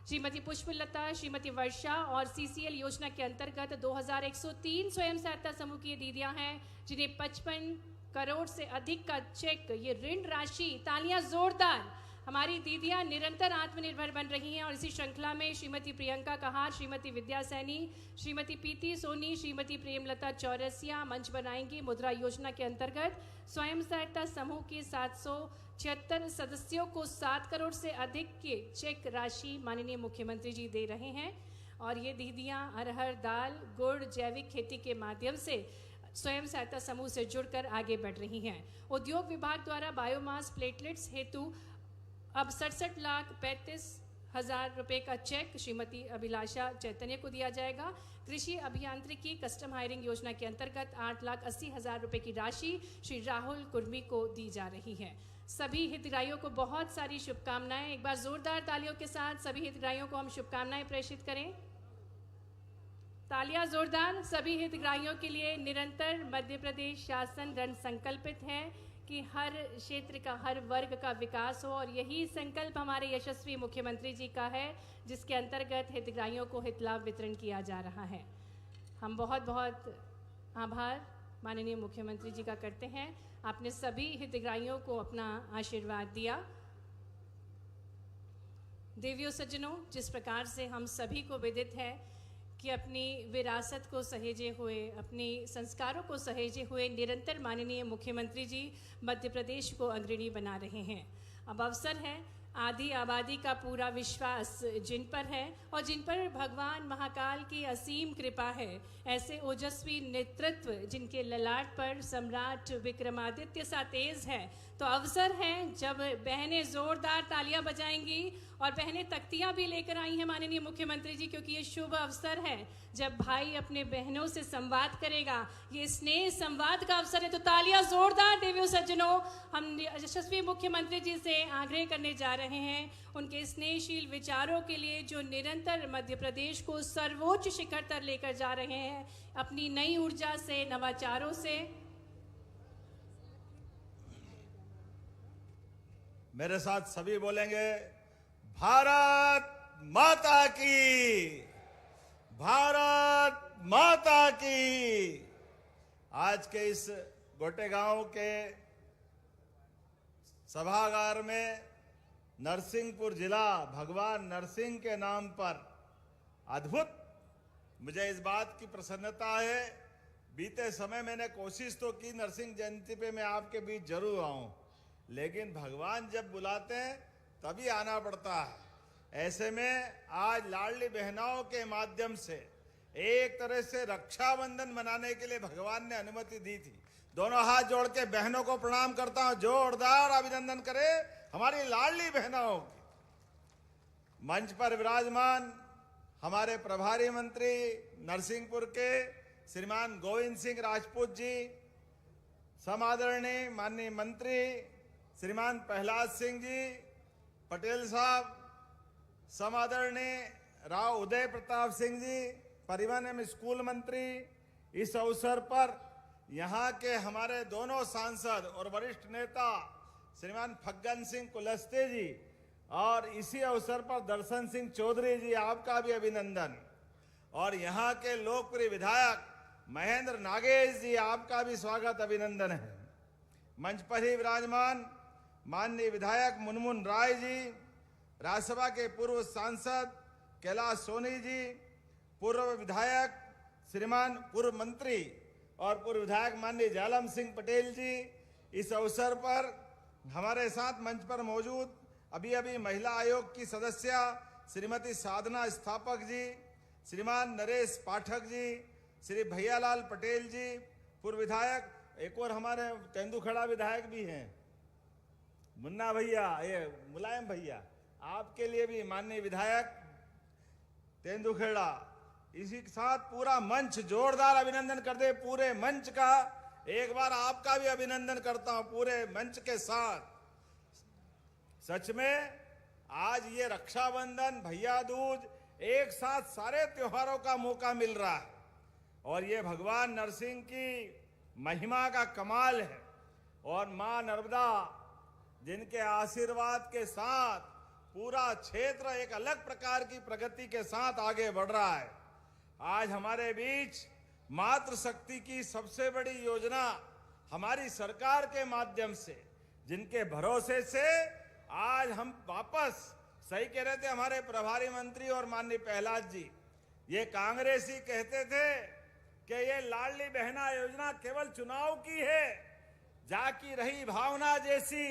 श्रीमती पुष्पलता, श्रीमती वर्षा और CCL योजना के अंतर्गत 2103 स्वयं सहायता समूह की दीदियां हैं, जिन्हें 55 करोड़ से अधिक का चेक, ये ऋण राशि। तालियां जोरदार। हमारी दीदियां निरंतर आत्मनिर्भर बन रही हैं। और इसी श्रृंखला में श्रीमती प्रियंका कहार, श्रीमती विद्या सैनी, श्रीमती पीती सोनी, श्रीमती प्रेमलता चौरसिया मंच बनाएंगी। मुद्रा योजना के अंतर्गत स्वयं सहायता समूह के 776 सदस्यों को 7 करोड़ से अधिक के चेक राशि माननीय मुख्यमंत्री जी दे रहे हैं। और ये दीदियां अरहर दाल, गुड़, जैविक खेती के माध्यम से स्वयं सहायता समूह से जुड़कर आगे बढ़ रही हैं। उद्योग विभाग द्वारा बायोमास प्लेटलेट्स हेतु अब 67,35,000 रुपए का चेक श्रीमती अभिलाषा चैतन्य को दिया जाएगा। कृषि अभियांत्रिकी कस्टम हायरिंग योजना के अंतर्गत 8,80,000 रुपए की राशि श्री राहुल कुर्मी को दी जा रही है। सभी हितग्राहियों को बहुत सारी शुभकामनाएं। एक बार जोरदार तालियों के साथ सभी हितग्राहियों को हम शुभकामनाएं प्रेषित करें। तालियां जोरदार। सभी हितग्राहियों के लिए निरंतर मध्य प्रदेश शासन रण संकल्पित है कि हर क्षेत्र का, हर वर्ग का विकास हो, और यही संकल्प हमारे यशस्वी मुख्यमंत्री जी का है, जिसके अंतर्गत हितग्राहियों को हित लाभ वितरण किया जा रहा है। हम बहुत बहुत आभार माननीय मुख्यमंत्री जी का करते हैं। आपने सभी हितग्राहियों को अपना आशीर्वाद दिया। देवियों सज्जनों, जिस प्रकार से हम सभी को विदित है कि अपनी विरासत को सहेजे हुए, अपने संस्कारों को सहेजे हुए निरंतर माननीय मुख्यमंत्री जी मध्य प्रदेश को अग्रणी बना रहे हैं। अब अवसर है, आधी आबादी का पूरा विश्वास जिन पर है और जिन पर भगवान महाकाल की असीम कृपा है, ऐसे ओजस्वी नेतृत्व जिनके ललाट पर सम्राट विक्रमादित्य सा तेज है, तो अवसर है जब बहनें जोरदार तालियां बजाएंगी, और बहनें तख्तियां भी लेकर आई हैं माननीय मुख्यमंत्री जी, क्योंकि ये शुभ अवसर है जब भाई अपने बहनों से संवाद करेगा। ये स्नेह संवाद का अवसर है, तो तालियां जोरदार देवियों सज्जनों। हम यशस्वी मुख्यमंत्री जी से आग्रह करने जा रहे हैं उनके स्नेहशील विचारों के लिए, जो निरंतर मध्य प्रदेश को सर्वोच्च शिखर तक लेकर जा रहे हैं अपनी नई ऊर्जा से, नवाचारों से। मेरे साथ सभी बोलेंगे, भारत माता की, भारत माता की। आज के इस गोटेगांव के सभागार में नरसिंहपुर जिला भगवान नरसिंह के नाम पर अद्भुत, मुझे इस बात की प्रसन्नता है। बीते समय मैंने कोशिश तो की नरसिंह जयंती पे मैं आपके बीच जरूर आऊं, लेकिन भगवान जब बुलाते हैं तभी आना पड़ता है। ऐसे में आज लाडली बहनाओं के माध्यम से एक तरह से रक्षाबंधन मनाने के लिए भगवान ने अनुमति दी थी। दोनों हाथ जोड़ के बहनों को प्रणाम करता हूं, जोरदार अभिनंदन करे हमारी लाडली बहनाओं की। मंच पर विराजमान हमारे प्रभारी मंत्री नरसिंहपुर के श्रीमान गोविंद सिंह राजपूत जी, समादरणीय माननीय मंत्री श्रीमान प्रहलाद सिंह जी पटेल साहब, समादरणीय राव उदय प्रताप सिंह जी परिवहन एवं स्कूल मंत्री। इस अवसर पर यहाँ के हमारे दोनों सांसद और वरिष्ठ नेता श्रीमान फग्गन सिंह कुलस्ते जी, और इसी अवसर पर दर्शन सिंह चौधरी जी, आपका भी अभिनंदन। और यहाँ के लोकप्रिय विधायक महेंद्र नागेश जी, आपका भी स्वागत अभिनंदन है। मंच पर ही विराजमान माननीय विधायक मुनमुन राय जी, राज्यसभा के पूर्व सांसद कैलाश सोनी जी, पूर्व विधायक श्रीमान पूर्व मंत्री और पूर्व विधायक माननीय जालम सिंह पटेल जी। इस अवसर पर हमारे साथ मंच पर मौजूद अभी अभी महिला आयोग की सदस्य श्रीमती साधना स्थापक जी, श्रीमान नरेश पाठक जी, श्री भैयालाल पटेल जी पूर्व विधायक, एक और हमारे तेंदुखेड़ा विधायक भी हैं मुन्ना भैया, ये मुलायम भैया, आपके लिए भी माननीय विधायक तेंदुखेड़ा। इसी के साथ पूरा मंच जोरदार अभिनंदन कर दे, पूरे मंच का एक बार आपका भी अभिनंदन करता हूं पूरे मंच के साथ। सच में आज ये रक्षाबंधन, भैया दूज, एक साथ सारे त्योहारों का मौका मिल रहा है, और ये भगवान नरसिंह की महिमा का कमाल है। और मां नर्मदा जिनके आशीर्वाद के साथ पूरा क्षेत्र एक अलग प्रकार की प्रगति के साथ आगे बढ़ रहा है। आज हमारे बीच मातृशक्ति की सबसे बड़ी योजना हमारी सरकार के माध्यम से, जिनके भरोसे से आज हम वापस, सही कह रहे थे हमारे प्रभारी मंत्री और माननीय प्रहलाद जी, ये कांग्रेसी कहते थे कि ये लाडली बहना योजना केवल चुनाव की है, जाकी रही भावना जैसी,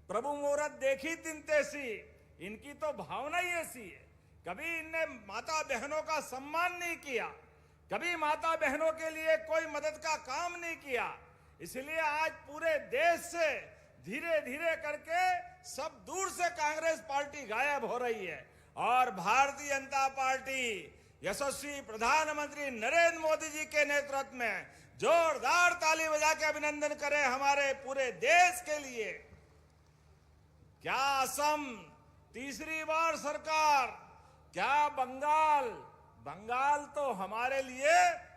प्रभु मुहूर्त देखी तिन तैसी। इनकी तो भावना ही ऐसी है, कभी इनने माता बहनों का सम्मान नहीं किया, कभी माता बहनों के लिए कोई मदद का काम नहीं किया। इसलिए आज पूरे देश से धीरे धीरे करके सब दूर से कांग्रेस पार्टी गायब हो रही है, और भारतीय जनता पार्टी यशस्वी प्रधानमंत्री नरेंद्र मोदी जी के नेतृत्व में जोरदार ताली बजा के अभिनंदन करें हमारे पूरे देश के लिए। क्या असम तीसरी बार सरकार, क्या बंगाल बंगाल तो हमारे लिए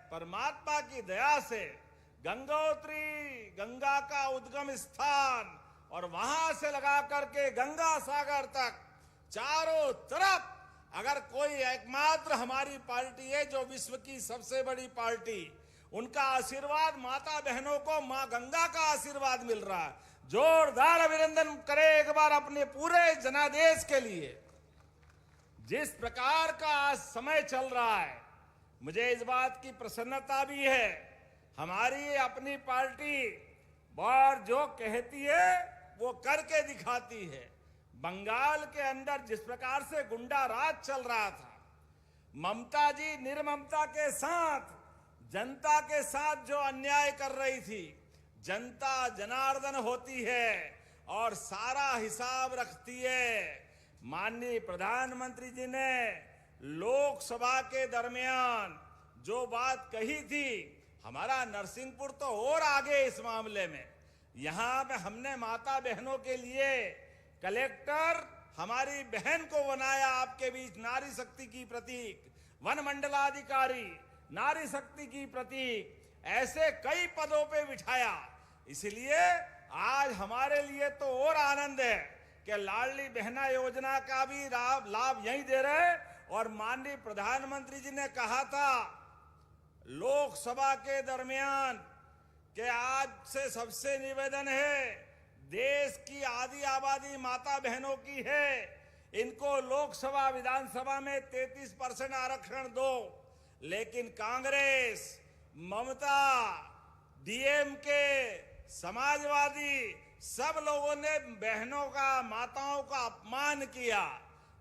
परमात्मा की दया से गंगोत्री, गंगा का उद्गम स्थान, और वहां से लगा करके गंगा सागर तक चारों तरफ अगर कोई एकमात्र हमारी पार्टी है जो विश्व की सबसे बड़ी पार्टी, उनका आशीर्वाद, माता बहनों को मां गंगा का आशीर्वाद मिल रहा है। जोरदार अभिनंदन करें एक बार अपने पूरे जनादेश के लिए। जिस प्रकार का आज समय चल रहा है, मुझे इस बात की प्रसन्नता भी है, हमारी अपनी पार्टी और जो कहती है वो करके दिखाती है। बंगाल के अंदर जिस प्रकार से गुंडा राज चल रहा था, ममता जी निर्ममता के साथ जनता के साथ जो अन्याय कर रही थी, जनता जनार्दन होती है और सारा हिसाब रखती है। माननीय प्रधानमंत्री जी ने लोकसभा के दरमियान जो बात कही थी, हमारा नरसिंहपुर तो और आगे इस मामले में। यहां पे हमने माता बहनों के लिए कलेक्टर हमारी बहन को बनाया, आपके बीच नारी शक्ति की प्रतीक, वन मंडलाधिकारी नारी शक्ति की प्रतीक, ऐसे कई पदों पे बिठाया। इसलिए आज हमारे लिए तो और आनंद है कि लाडली बहना योजना का भी लाभ यहीं दे रहे। और माननीय प्रधानमंत्री जी ने कहा था लोकसभा के दरमियान कि आज से सबसे निवेदन है, देश की आधी आबादी माता बहनों की है, इनको लोकसभा विधानसभा में 33% आरक्षण दो। लेकिन कांग्रेस, ममता, डीएमके, समाजवादी सब लोगों ने बहनों का, माताओं का अपमान किया।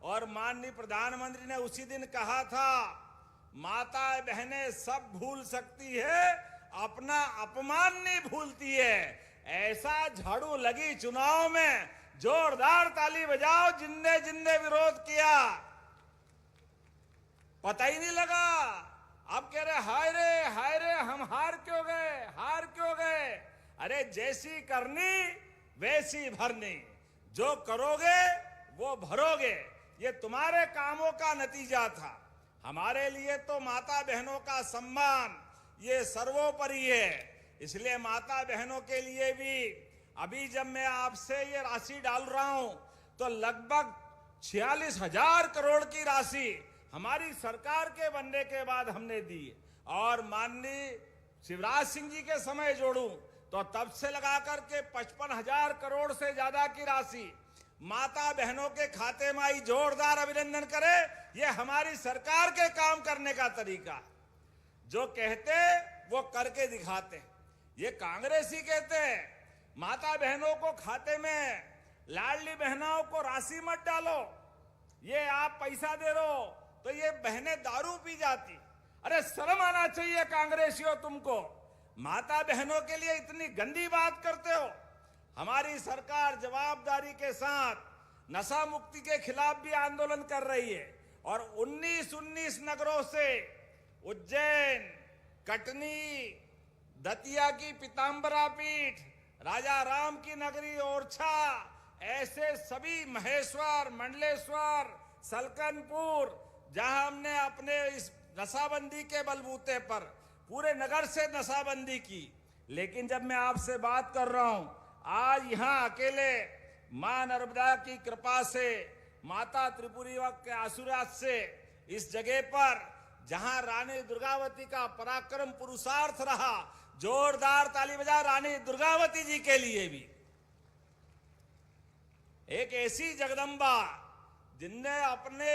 और माननीय प्रधानमंत्री ने उसी दिन कहा था माता बहनें सब भूल सकती है, अपना अपमान नहीं भूलती है। ऐसा झाड़ू लगी चुनाव में, जोरदार ताली बजाओ जिनने जिनने विरोध किया। पता ही नहीं लगा। अब कह रहे हाय रे हम हार क्यों गए। अरे जैसी करनी वैसी भरनी, जो करोगे वो भरोगे, ये तुम्हारे कामों का नतीजा था। हमारे लिए तो माता बहनों का सम्मान ये सर्वोपरि है। इसलिए माता बहनों के लिए भी अभी जब मैं आपसे ये राशि डाल रहा हूं तो लगभग 46,000 करोड़ की राशि हमारी सरकार के बनने के बाद हमने दी। और माननीय शिवराज सिंह जी के समय जोड़ूं तो तब से लगा करके 55,000 करोड़ से ज्यादा की राशि माता बहनों के खाते में आई। जोरदार अभिनंदन करें। ये हमारी सरकार के काम करने का तरीका, जो कहते वो करके दिखाते। ये कांग्रेसी कहते हैं माता बहनों को खाते में, लाडली बहनों को राशि मत डालो, ये आप पैसा दे रहे हो तो ये बहनें दारू पी जाती। अरे शर्म आना चाहिए कांग्रेसियों तुमको, माता बहनों के लिए इतनी गंदी बात करते हो। हमारी सरकार जवाबदारी के साथ नशा मुक्ति के खिलाफ भी आंदोलन कर रही है। और 19 नगरों से उज्जैन, कटनी, दतिया की पीताम्बरा पीठ, राजा राम की नगरी ओरछा, ऐसे सभी महेश्वर, मंडलेश्वर, सलकनपुर, जहां हमने अपने इस नशाबंदी के बलबूते पर पूरे नगर से नशाबंदी की। लेकिन जब मैं आपसे बात कर रहा हूं, आज यहां अकेले मां नर्मदा की कृपा से, माता त्रिपुरी के आशीर्वाद से, इस जगह पर जहां रानी दुर्गावती का पराक्रम पुरुषार्थ रहा, जोरदार ताली बजा रानी दुर्गावती जी के लिए भी। एक ऐसी जगदम्बा जिनने अपने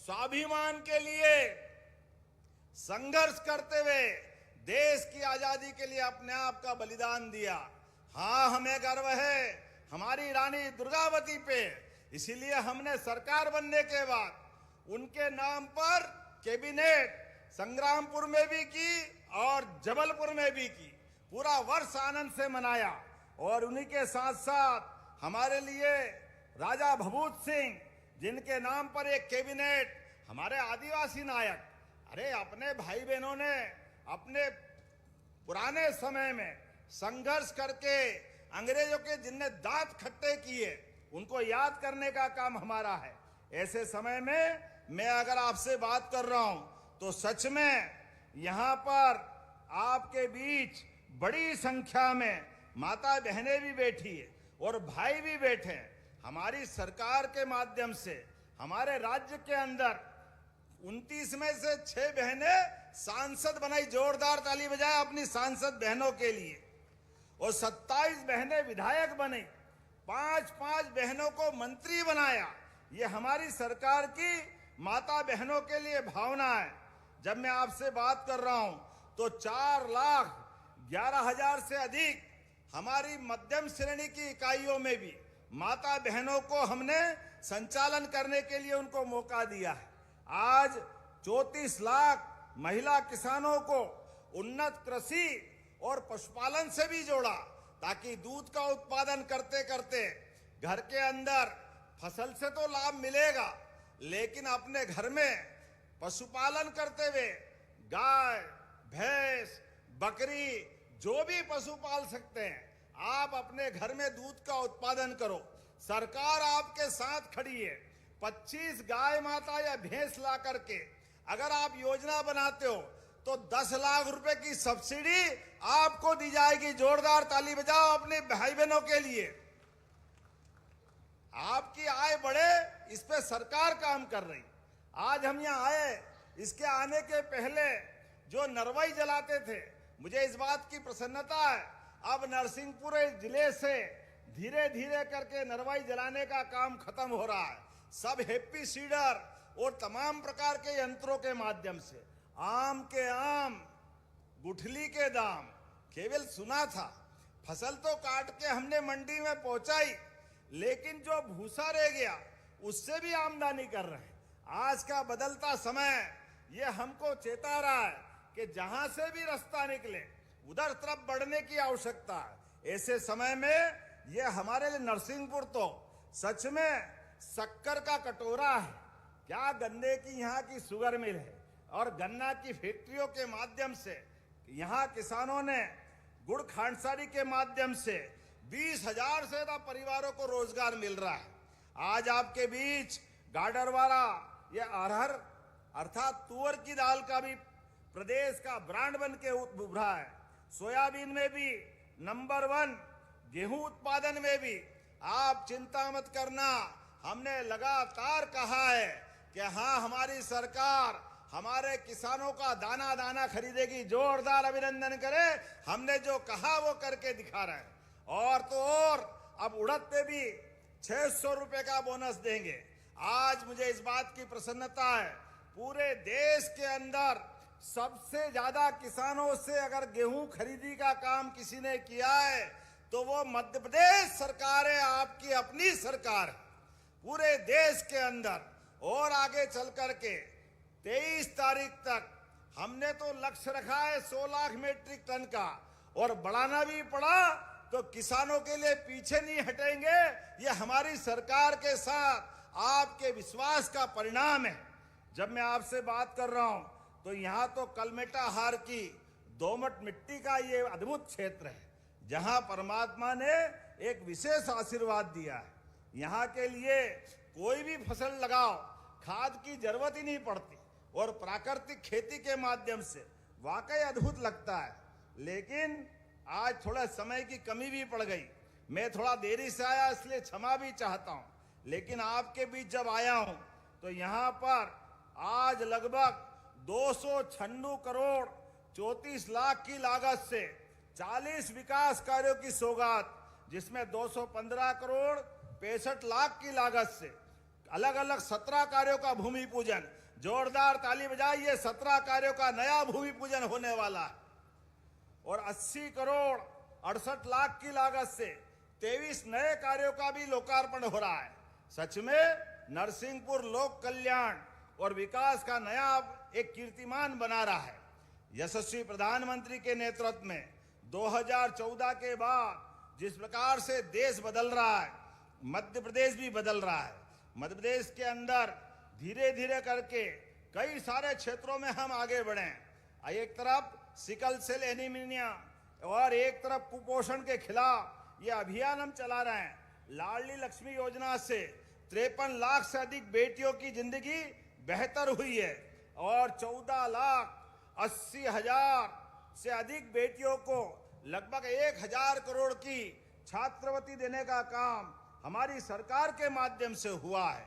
स्वाभिमान के लिए संघर्ष करते हुए देश की आजादी के लिए अपने आप का बलिदान दिया। हाँ, हमें गर्व है हमारी रानी दुर्गावती पे। इसीलिए हमने सरकार बनने के बाद उनके नाम पर कैबिनेट संग्रामपुर में भी की और जबलपुर में भी की। पूरा वर्ष आनंद से मनाया। और उन्हीं के साथ साथ हमारे लिए राजा भभूत सिंह, जिनके नाम पर एक कैबिनेट, हमारे आदिवासी नायक, अरे अपने भाई बहनों ने अपने पुराने समय में संघर्ष करके अंग्रेजों के जिनने दांत खट्टे किए, उनको याद करने का काम हमारा है। ऐसे समय में मैं अगर आपसे बात कर रहा हूं तो सच में यहाँ पर आपके बीच बड़ी संख्या में माता बहनें भी बैठी है और भाई भी बैठे हैं। हमारी सरकार के माध्यम से हमारे राज्य के अंदर 29 में से 6 बहनें सांसद बनाई। जोरदार ताली बजाए अपनी सांसद बहनों के लिए। और 27 बहनें विधायक बनी, 5-5 बहनों को मंत्री बनाया। ये हमारी सरकार की माता बहनों के लिए भावना है। जब मैं आपसे बात कर रहा हूं तो 4,11,000 से अधिक हमारी मध्यम श्रेणी की इकाइयों में भी माता बहनों को हमने संचालन करने के लिए उनको मौका दिया है। आज 34 लाख महिला किसानों को उन्नत कृषि और पशुपालन से भी जोड़ा, ताकि दूध का उत्पादन करते करते घर के अंदर फसल से तो लाभ मिलेगा, लेकिन अपने घर में पशुपालन करते हुए गाय, भैंस, बकरी जो भी पशु पाल सकते हैं, आप अपने घर में दूध का उत्पादन करो। सरकार आपके साथ खड़ी है। 25 गाय माता या भैंस ला करके अगर आप योजना बनाते हो तो 10 लाख रुपए की सब्सिडी आपको दी जाएगी। जोरदार ताली बजाओ अपने भाई बहनों के लिए। आपकी आय बढ़े, इस पे सरकार काम कर रही। आज हम यहाँ आए, इसके आने के पहले जो नरवाई जलाते थे, मुझे इस बात की प्रसन्नता है, अब नरसिंहपुर जिले से धीरे धीरे करके नरवाई जलाने का काम खत्म हो रहा है। सब हैप्पी सीडर और तमाम प्रकार के यंत्रों के माध्यम से आम के आम, गुठली के दाम केवल सुना था, फसल तो काट के हमने मंडी में पहुंचाई, लेकिन जो भूसा रह गया उससे भी आमदनी कर रहे हैं। आज का बदलता समय ये हमको चेता रहा है कि जहां से भी रास्ता निकले उधर तरफ बढ़ने की आवश्यकता है। ऐसे समय में ये हमारे लिए नरसिंहपुर तो सच में शक्कर का कटोरा है। क्या गन्ने की यहाँ की शुगर मिल है और गन्ना की फैक्ट्रियों के माध्यम से यहाँ किसानों ने गुड़ खांडसारी के माध्यम से 20,000 से ज्यादा परिवारों को रोजगार मिल रहा है। आज आपके बीच गाडरवारा या अरहर अर्थात तुअर की दाल का भी प्रदेश का ब्रांड बन के उभरा है। सोयाबीन में भी नंबर 1, गेहूं उत्पादन में भी। आप चिंता मत करना, हमने लगातार कहा है कि हाँ, हमारी सरकार हमारे किसानों का दाना दाना खरीदेगी। जोरदार अभिनंदन करें, हमने जो कहा वो करके दिखा रहे हैं। और तो और अब उड़द पे भी 600 रुपए का बोनस देंगे। आज मुझे इस बात की प्रसन्नता है, पूरे देश के अंदर सबसे ज्यादा किसानों से अगर गेहूं खरीदी का काम किसी ने किया है तो वो मध्य प्रदेश सरकार है, आपकी अपनी सरकार है पूरे देश के अंदर। और आगे चल करके 23 तारीख तक हमने तो लक्ष्य रखा है 100 लाख मीट्रिक टन का, और बढ़ाना भी पड़ा तो किसानों के लिए पीछे नहीं हटेंगे। ये हमारी सरकार के साथ आपके विश्वास का परिणाम है। जब मैं आपसे बात कर रहा हूं तो यहाँ तो कलमेटा हार की दोमट मिट्टी का ये अद्भुत क्षेत्र है, जहां परमात्मा ने एक विशेष आशीर्वाद दिया है। यहाँ के लिए कोई भी फसल लगाओ, खाद की जरूरत ही नहीं पड़ती, और प्राकृतिक खेती के माध्यम से वाकई अद्भुत लगता है। लेकिन आज थोड़ा समय की कमी भी पड़ गई, मैं थोड़ा देरी से आया इसलिए क्षमा भी चाहता हूं। लेकिन आपके बीच जब आया हूं तो यहाँ पर आज लगभग 296 करोड़ 34 लाख की लागत से 40 विकास कार्यों की सौगात, जिसमें 215 करोड़ 65 लाख की लागत से अलग अलग 17 कार्यों का भूमि पूजन। जोरदार ताली बजाइए, 17 कार्यों का नया भूमि पूजन होने वाला है। और 80 करोड़ 68 लाख की लागत से 23 नए कार्यों का भी लोकार्पण हो रहा है। सच में नरसिंहपुर लोक कल्याण और विकास का नया एक कीर्तिमान बना रहा है। यशस्वी प्रधानमंत्री के नेतृत्व में 2014 के बाद जिस प्रकार से देश बदल रहा है, मध्य प्रदेश भी बदल रहा है। मध्य प्रदेश के अंदर धीरे धीरे करके कई सारे क्षेत्रों में हम आगे बढ़े हैं। एक तरफ सिकल सेल एनीमिया और एक तरफ कुपोषण के खिलाफ ये अभियान हम चला रहे हैं। लाडली लक्ष्मी योजना से 53 लाख से अधिक बेटियों की जिंदगी बेहतर हुई है। और 14,80,000 से अधिक बेटियों को लगभग 1,000 करोड़ की छात्रवृत्ति देने का काम हमारी सरकार के माध्यम से हुआ है।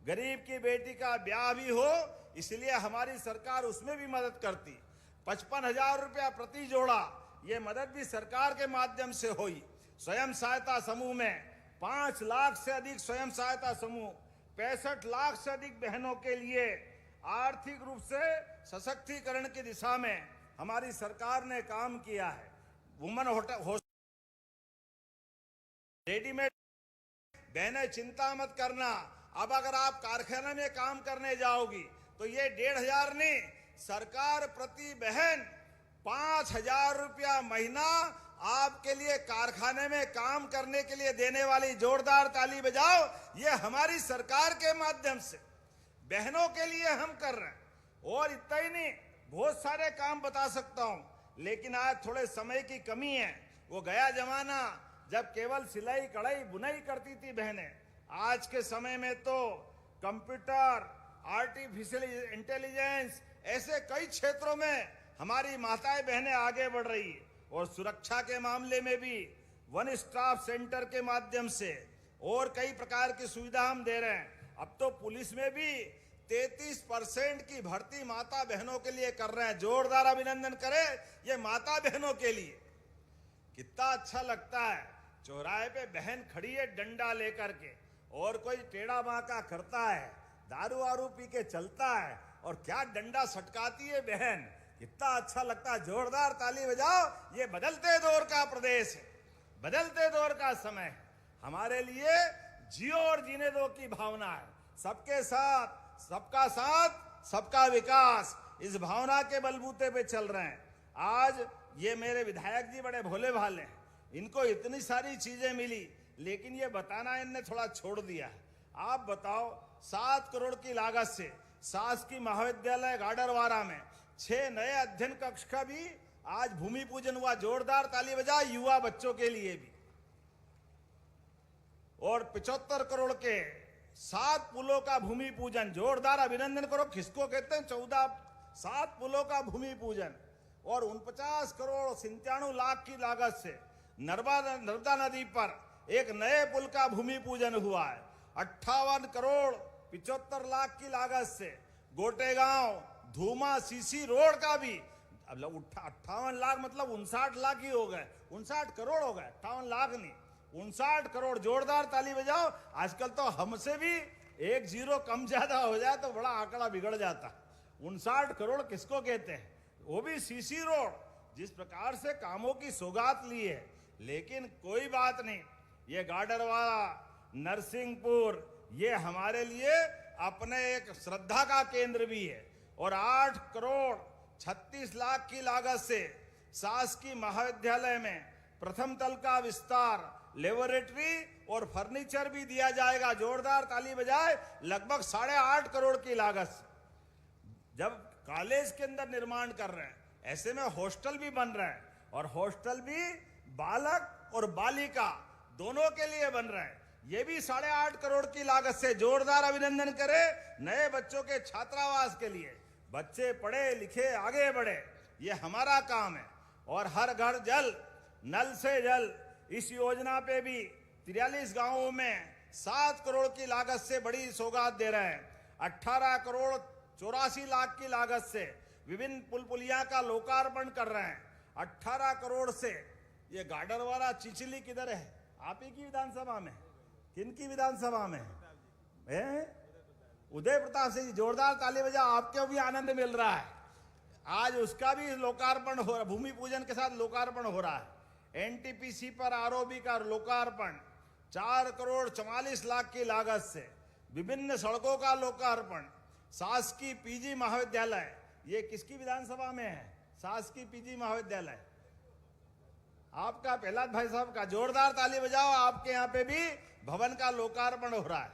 गरीब की बेटी का ब्याह भी हो इसलिए हमारी सरकार उसमें भी मदद करती। 55,000 रुपया प्रति जोड़ा ये मदद भी सरकार के माध्यम से हुई। स्वयं सहायता समूह में 5 लाख से अधिक स्वयं सहायता समूह, 65 लाख से अधिक बहनों के लिए आर्थिक रूप से सशक्तिकरण की दिशा में हमारी सरकार ने काम किया है। वुमन हॉस्टल रेडीमेड, बहनें चिंता मत करना, अब अगर आप कारखाने में काम करने जाओगी तो ये 1,500 नहीं, सरकार प्रति बहन 5,000 रुपया महीना आपके लिए कारखाने में काम करने के लिए देने वाली जोरदार ताली बजाओ। ये हमारी सरकार के माध्यम से बहनों के लिए हम कर रहे हैं। और इतना ही नहीं, बहुत सारे काम बता सकता हूं, लेकिन आज थोड़े समय की कमी है। वो गया जमाना जब केवल सिलाई कढ़ाई बुनाई करती थी बहनें। आज के समय में तो कंप्यूटर, आर्टिफिशियल इंटेलिजेंस, ऐसे कई क्षेत्रों में हमारी माताएं बहनें आगे बढ़ रही है। और सुरक्षा के मामले में भी वन स्टॉप सेंटर के माध्यम से और कई प्रकार की सुविधा हम दे रहे हैं। अब तो पुलिस में भी 33% की भर्ती माता बहनों के लिए कर रहे हैं। जोरदार अभिनंदन करें ये माता बहनों के लिए। कितना अच्छा लगता है, चौराहे पे बहन खड़ी है डंडा लेकर के और कोई टेढ़ा बांका करता है, दारू वारू पी के चलता है और क्या डंडा सटकाती है बहन। कितना अच्छा लगता है। जोरदार ताली बजाओ। ये बदलते दौर का प्रदेश है, बदलते दौर का समय है। हमारे लिए जियो और जीने दो की भावना है। सबके साथ, सबका साथ, सबका विकास, इस भावना के बलबूते पे चल रहे हैं। आज ये मेरे विधायक जी बड़े भोले भाले हैं, इनको इतनी सारी चीजें मिली, लेकिन ये बताना इनने थोड़ा छोड़ दिया है। आप बताओ, 7 करोड़ की लागत से शासकीय महाविद्यालय गाडरवारा में 6 नए अध्ययन कक्ष का भी आज भूमि पूजन हुआ। जोरदार ताली बजा युवा बच्चों के लिए भी। और 75 करोड़ के 7 पुलों का भूमि पूजन। जोरदार अभिनंदन करो। किसको कहते हैं 7 पुलों का भूमि पूजन। और 49 करोड़ 97 लाख की लागत से नर्मदा नदी पर एक नए पुल का भूमि पूजन हुआ है। 58 करोड़ 75 लाख की लागत से गोटेगांव धूमा सीसी रोड का भी, अब 58 लाख मतलब 59 लाख ही हो गए, 59 करोड़ हो गए, 58 लाख नहीं, 59 करोड़। जोरदार ताली बजाओ। आजकल तो हमसे भी 1 जीरो कम ज्यादा हो जाए तो बड़ा आंकड़ा बिगड़ जाता। 59 करोड़ किसको कहते हैं, वो भी सीसी रोड। जिस प्रकार से कामों की सौगात ली है, लेकिन कोई बात नहीं, ये गाडरवारा, नरसिंहपुर, ये हमारे लिए अपने एक श्रद्धा का केंद्र भी है। और 8 करोड़ 36 लाख की लागत से शासकीय महाविद्यालय में प्रथम तल का विस्तार, लेबोरेटरी और फर्नीचर भी दिया जाएगा। जोरदार ताली बजाए। लगभग 8.5 करोड़ की लागत से जब कॉलेज के अंदर निर्माण कर रहे हैं, ऐसे में हॉस्टल भी बन रहे हैं, और हॉस्टल भी बालक और बालिका दोनों के लिए बन रहे हैं। ये भी 8.5 करोड़ की लागत से। जोरदार अभिनंदन करें नए बच्चों के छात्रावास के लिए। बच्चे पढ़े लिखे आगे बढ़े, ये हमारा काम है। और हर घर जल, नल से जल, इस योजना पे भी 43 गांवों में 7 करोड़ की लागत से बड़ी सौगात दे रहे हैं। 18 करोड़ 84 लाख की लागत से विभिन्न पुल पुलिया का लोकार्पण कर रहे हैं। 18 करोड़ से ये गाडरवारा चिचली किधर है, आप ही की विधानसभा में, किनकी विधानसभा में है? उदय प्रताप सिंह जी। जोरदार ताली बजा। आपको भी आनंद मिल रहा है। आज उसका भी लोकार्पण हो रहा, भूमि पूजन के साथ लोकार्पण हो रहा है। एनटीपीसी पर आरओबी का लोकार्पण 4 करोड़ 44 लाख की लागत से। विभिन्न सड़कों का लोकार्पण। शासकीय पीजी महाविद्यालय, ये किसकी विधानसभा में है? शासकीय पीजी महाविद्यालय आपका, प्रहलाद भाई साहब का। जोरदार ताली बजाओ। आपके यहाँ पे भी भवन का लोकार्पण हो रहा है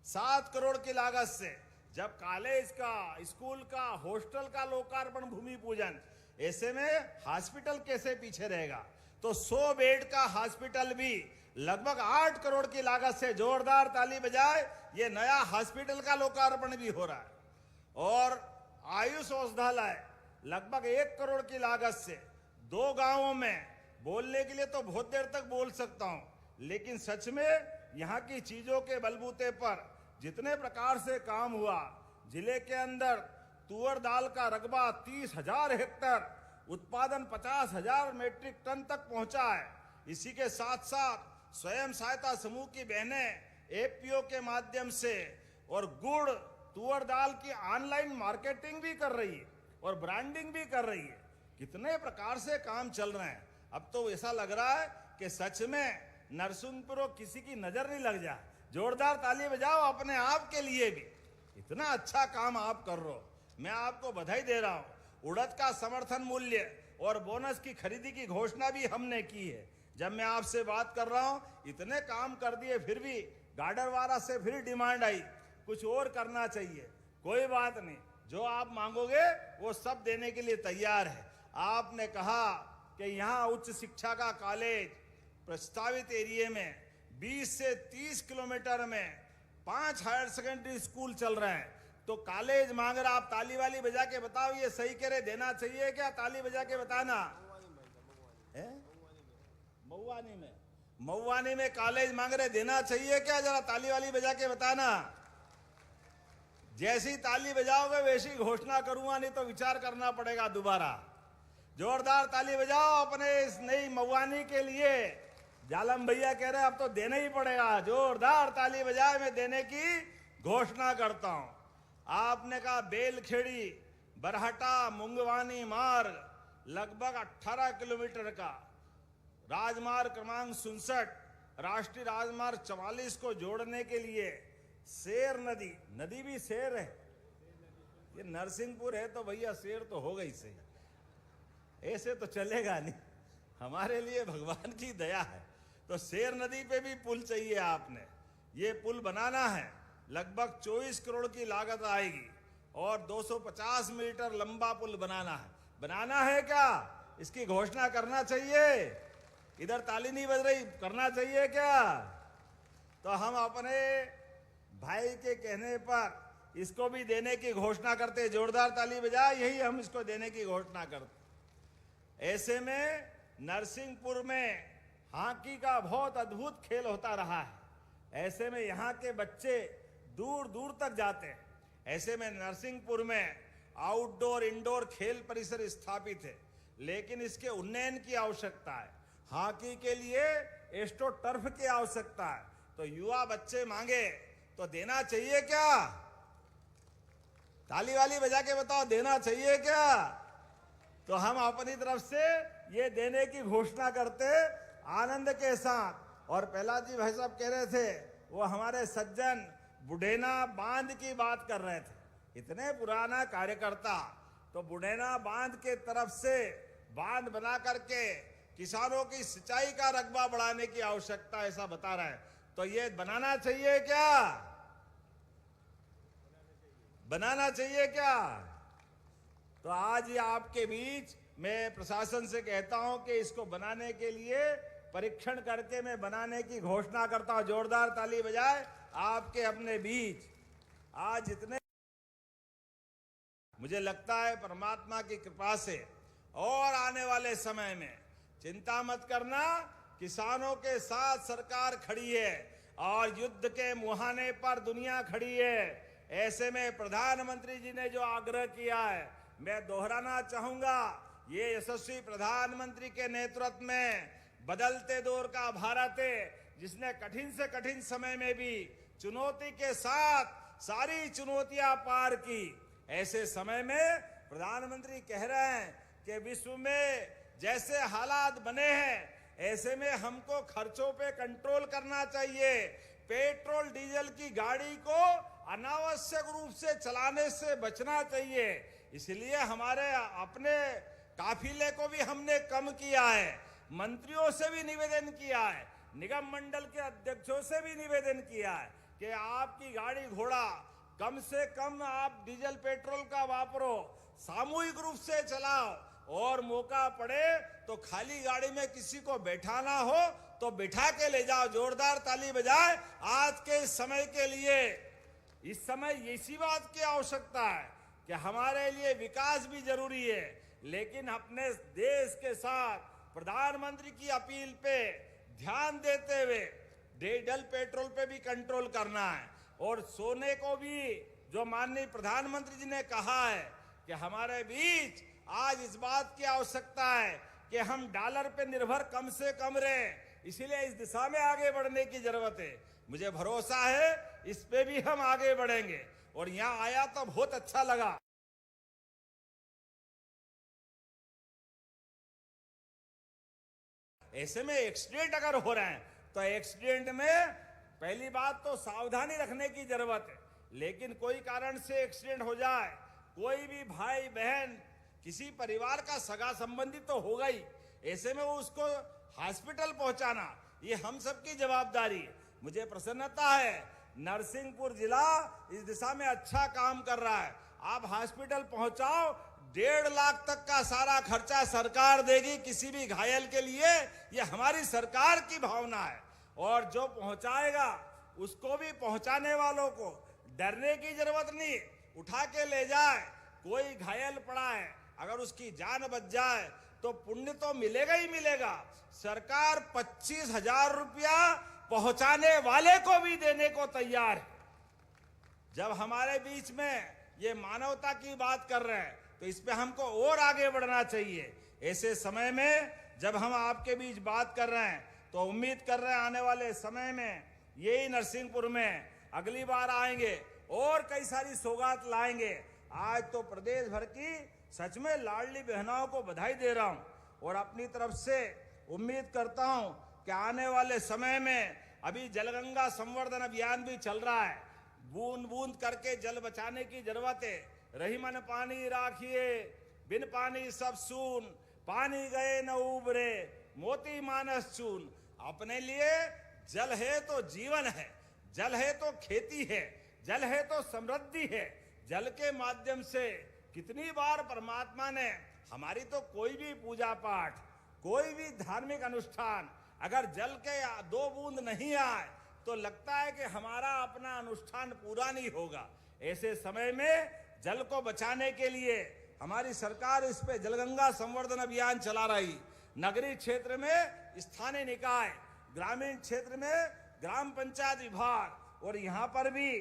7 करोड़ की लागत से। जब कॉलेज का, स्कूल का, हॉस्टल का लोकार्पण, भूमि पूजन, ऐसे में हॉस्पिटल कैसे पीछे रहेगा? तो 100 बेड का हॉस्पिटल भी लगभग 8 करोड़ की लागत से। जोरदार ताली बजाए। ये नया हॉस्पिटल का लोकार्पण भी हो रहा है। और आयुष औषधालय लगभग 1 करोड़ की लागत से 2 गांवों में, बोलने के लिए तो बहुत देर तक बोल सकता हूं, लेकिन सच में यहाँ की चीजों के बलबूते पर जितने प्रकार से काम हुआ, जिले के अंदर तुअर दाल का रकबा 30,000 हेक्टेयर, उत्पादन 50,000 मीट्रिक टन तक पहुंचा है। इसी के साथ साथ स्वयं सहायता समूह की बहनें एपीओ के माध्यम से और गुड़ तुअर दाल की ऑनलाइन मार्केटिंग भी कर रही है और ब्रांडिंग भी कर रही है। कितने प्रकार से काम चल रहे हैं। अब तो ऐसा लग रहा है कि सच में नरसिंहपुर किसी की नजर नहीं लग जाए। जोरदार ताली बजाओ अपने आप के लिए भी, इतना अच्छा काम आप कर रहे हो। मैं आपको बधाई दे रहा हूं। उड़द का समर्थन मूल्य और बोनस की खरीदी की घोषणा भी हमने की है। जब मैं आपसे बात कर रहा हूं, इतने काम कर दिए, फिर भी गाडरवारा से फिर डिमांड आई, कुछ और करना चाहिए। कोई बात नहीं, जो आप मांगोगे वो सब देने के लिए तैयार है। आपने कहा कि यहाँ उच्च शिक्षा का कॉलेज प्रस्तावित एरिया में 20 से 30 किलोमीटर में 5 हायर सेकेंडरी स्कूल चल रहे हैं, तो कॉलेज मांग रहा। आप ताली वाली बजा के बताओ, ये सही कह रहे, देना चाहिए क्या? ताली बजा के बताना। मऊवानी में कॉलेज मांग रहे, देना चाहिए क्या? जरा ताली वाली बजा के बताना। जैसी ताली बजाओगे वैसी घोषणा करूंगा, नहीं तो विचार करना पड़ेगा दोबारा। जोरदार ताली बजाओ अपने इस नई मऊवानी के लिए। जालम भैया कह रहे अब तो देना ही पड़ेगा। जोरदार ताली बजाए, मैं देने की घोषणा करता हूं। आपने कहा बेलखेड़ी बरहटा मुंगवानी मार्ग लगभग 18 किलोमीटर का राजमार्ग क्रमांक 67 राष्ट्रीय राजमार्ग 44 को जोड़ने के लिए शेर नदी भी शेर है। ये नरसिंहपुर है तो भैया शेर तो हो गई सही, ऐसे तो चलेगा नहीं। हमारे लिए भगवान की दया है। तो शेर नदी पे भी पुल चाहिए आपने। ये पुल बनाना है, लगभग 24 करोड़ की लागत आएगी और 250 मीटर लंबा पुल बनाना है। बनाना है क्या? इसकी घोषणा करना चाहिए। इधर ताली नहीं बज रही, करना चाहिए क्या? तो हम अपने भाई के कहने पर इसको भी देने की घोषणा करते। जोरदार ताली बजा, यही हम इसको देने की घोषणा करते। ऐसे में नरसिंहपुर में हॉकी का बहुत अद्भुत खेल होता रहा है। ऐसे में यहाँ के बच्चे दूर दूर तक जाते हैं। ऐसे में नरसिंहपुर में आउटडोर इंडोर खेल परिसर स्थापित है, लेकिन इसके उन्नयन की आवश्यकता है। हॉकी के लिए एस्ट्रो टर्फ की आवश्यकता है। तो युवा बच्चे मांगे तो देना चाहिए क्या? ताली वाली बजा के बताओ, देना चाहिए क्या? तो हम अपनी तरफ से ये देने की घोषणा करते आनंद के साथ। और प्रहलाद जी भाई साहब कह रहे थे, वो हमारे सज्जन बुढ़ेना बांध की बात कर रहे थे। इतने पुराना कार्यकर्ता, तो बुढ़ेना बांध के तरफ से बांध बना करके किसानों की सिंचाई का रकबा बढ़ाने की आवश्यकता ऐसा बता रहा है। तो ये बनाना चाहिए क्या? बनाना चाहिए क्या? तो आज ये आपके बीच मैं प्रशासन से कहता हूं कि इसको बनाने के लिए परीक्षण करके मैं बनाने की घोषणा करता हूं। जोरदार ताली बजाए आपके अपने बीच। आज जितने, मुझे लगता है परमात्मा की कृपा से और आने वाले समय में चिंता मत करना, किसानों के साथ सरकार खड़ी है और युद्ध के मुहाने पर दुनिया खड़ी है। ऐसे में प्रधानमंत्री जी ने जो आग्रह किया है, मैं दोहराना चाहूंगा। ये यशस्वी प्रधानमंत्री के नेतृत्व में बदलते दौर का भारत है, जिसने कठिन से कठिन समय में भी चुनौती के साथ सारी चुनौतियां पार की। ऐसे समय में प्रधानमंत्री कह रहे हैं कि विश्व में जैसे हालात बने हैं, ऐसे में हमको खर्चों पे कंट्रोल करना चाहिए। पेट्रोल डीजल की गाड़ी को अनावश्यक रूप से चलाने से बचना चाहिए। इसलिए हमारे अपने काफिले को भी हमने कम किया है। मंत्रियों से भी निवेदन किया है, निगम मंडल के अध्यक्षों से भी निवेदन किया है कि आपकी गाड़ी घोड़ा कम से कम आप डीजल पेट्रोल का वापरो, सामूहिक रूप से चलाओ, और मौका पड़े तो खाली गाड़ी में किसी को बैठाना हो तो बिठा के ले जाओ। जोरदार ताली बजाए आज के समय के लिए। इस समय इसी बात की आवश्यकता है कि हमारे लिए विकास भी जरूरी है, लेकिन अपने देश के साथ प्रधानमंत्री की अपील पे ध्यान देते हुए डीजल पेट्रोल पे भी कंट्रोल करना है। और सोने को भी, जो माननीय प्रधानमंत्री जी ने कहा है कि हमारे बीच आज इस बात की आवश्यकता है कि हम डॉलर पे निर्भर कम से कम रहें, इसीलिए इस दिशा में आगे बढ़ने की जरूरत है। मुझे भरोसा है इस पे भी हम आगे बढ़ेंगे। और यहां आया तो बहुत अच्छा लगा। ऐसे में एक्सीडेंट अगर हो रहे हैं तो एक्सीडेंट में पहली बात तो सावधानी रखने की जरूरत है, लेकिन कोई कारण से एक्सीडेंट हो जाए, कोई भी भाई बहन किसी परिवार का सगा संबंधी तो होगा ही, ऐसे में वो उसको हॉस्पिटल पहुंचाना ये हम सबकी जवाबदारी है। मुझे प्रसन्नता है नरसिंहपुर जिला इस दिशा में अच्छा काम कर रहा है। आप हॉस्पिटल पहुंचाओ, 1.5 लाख तक का सारा खर्चा सरकार देगी किसी भी घायल के लिए, ये हमारी सरकार की भावना है। और जो पहुंचाएगा उसको भी, पहुंचाने वालों को डरने की जरूरत नहीं, उठा के ले जाए। कोई घायल पड़ा है, अगर उसकी जान बच जाए तो पुण्य तो मिलेगा ही मिलेगा। सरकार 25,000 रुपया पहुंचाने वाले को भी देने को तैयार है। जब हमारे बीच में ये मानवता की बात कर रहे हैं तो इस पे हमको और आगे बढ़ना चाहिए। ऐसे समय में जब हम आपके बीच बात कर रहे हैं तो उम्मीद कर रहे हैं आने वाले समय में यही नरसिंहपुर में अगली बार आएंगे और कई सारी सौगात लाएंगे। आज तो प्रदेश भर की सच में लाडली बहनों को बधाई दे रहा हूं और अपनी तरफ से उम्मीद करता हूं कि आने वाले समय में, अभी जलगंगा संवर्धन अभियान भी चल रहा है, बूंद बूंद करके जल बचाने की जरूरत है। रही मन पानी राखिए, बिन पानी सब सून, पानी गए न उबरे, मोती मानस चून। अपने लिए जल है तो जीवन है, जल है तो खेती है, जल है तो समृद्धि है। जल के माध्यम से कितनी बार परमात्मा ने हमारी तो कोई भी पूजा पाठ, कोई भी धार्मिक अनुष्ठान, अगर जल के 2 बूंद नहीं आए तो लगता है कि हमारा अपना अनुष्ठान पूरा नहीं होगा। ऐसे समय में जल को बचाने के लिए हमारी सरकार इस पे जलगंगा संवर्धन अभियान चला रही। नगरीय क्षेत्र में स्थानीय निकाय, ग्रामीण क्षेत्र में ग्राम पंचायत विभाग, और यहाँ पर भी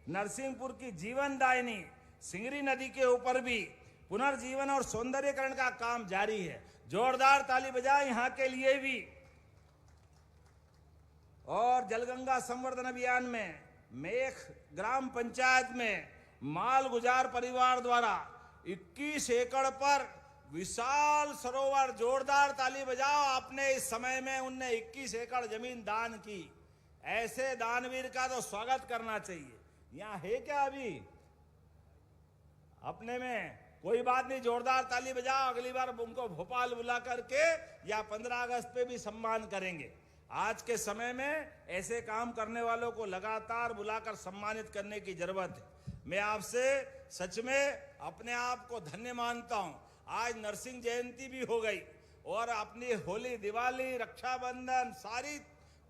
नरसिंहपुर की जीवनदायिनी सिंगरी नदी के ऊपर भी पुनर्जीवन और सौंदर्यीकरण का काम जारी है। जोरदार ताली बजाएं यहाँ के लिए भी। और जलगंगा संवर्धन अभियान में मेख ग्राम पंचायत में माल गुजार परिवार द्वारा 21 एकड़ पर विशाल सरोवर, जोरदार ताली बजाओ। आपने इस समय में उनने 21 एकड़ जमीन दान की। ऐसे दानवीर का तो स्वागत करना चाहिए। यहाँ है क्या अभी अपने में? कोई बात नहीं, जोरदार ताली बजाओ। अगली बार उनको भोपाल बुला करके या 15 अगस्त पे भी सम्मान करेंगे। आज के समय में ऐसे काम करने वालों को लगातार बुलाकर सम्मानित करने की जरूरत है। मैं आपसे सच में अपने आप को धन्य मानता हूं। आज नरसिंह जयंती भी हो गई और अपनी होली, दिवाली, रक्षाबंधन, सारी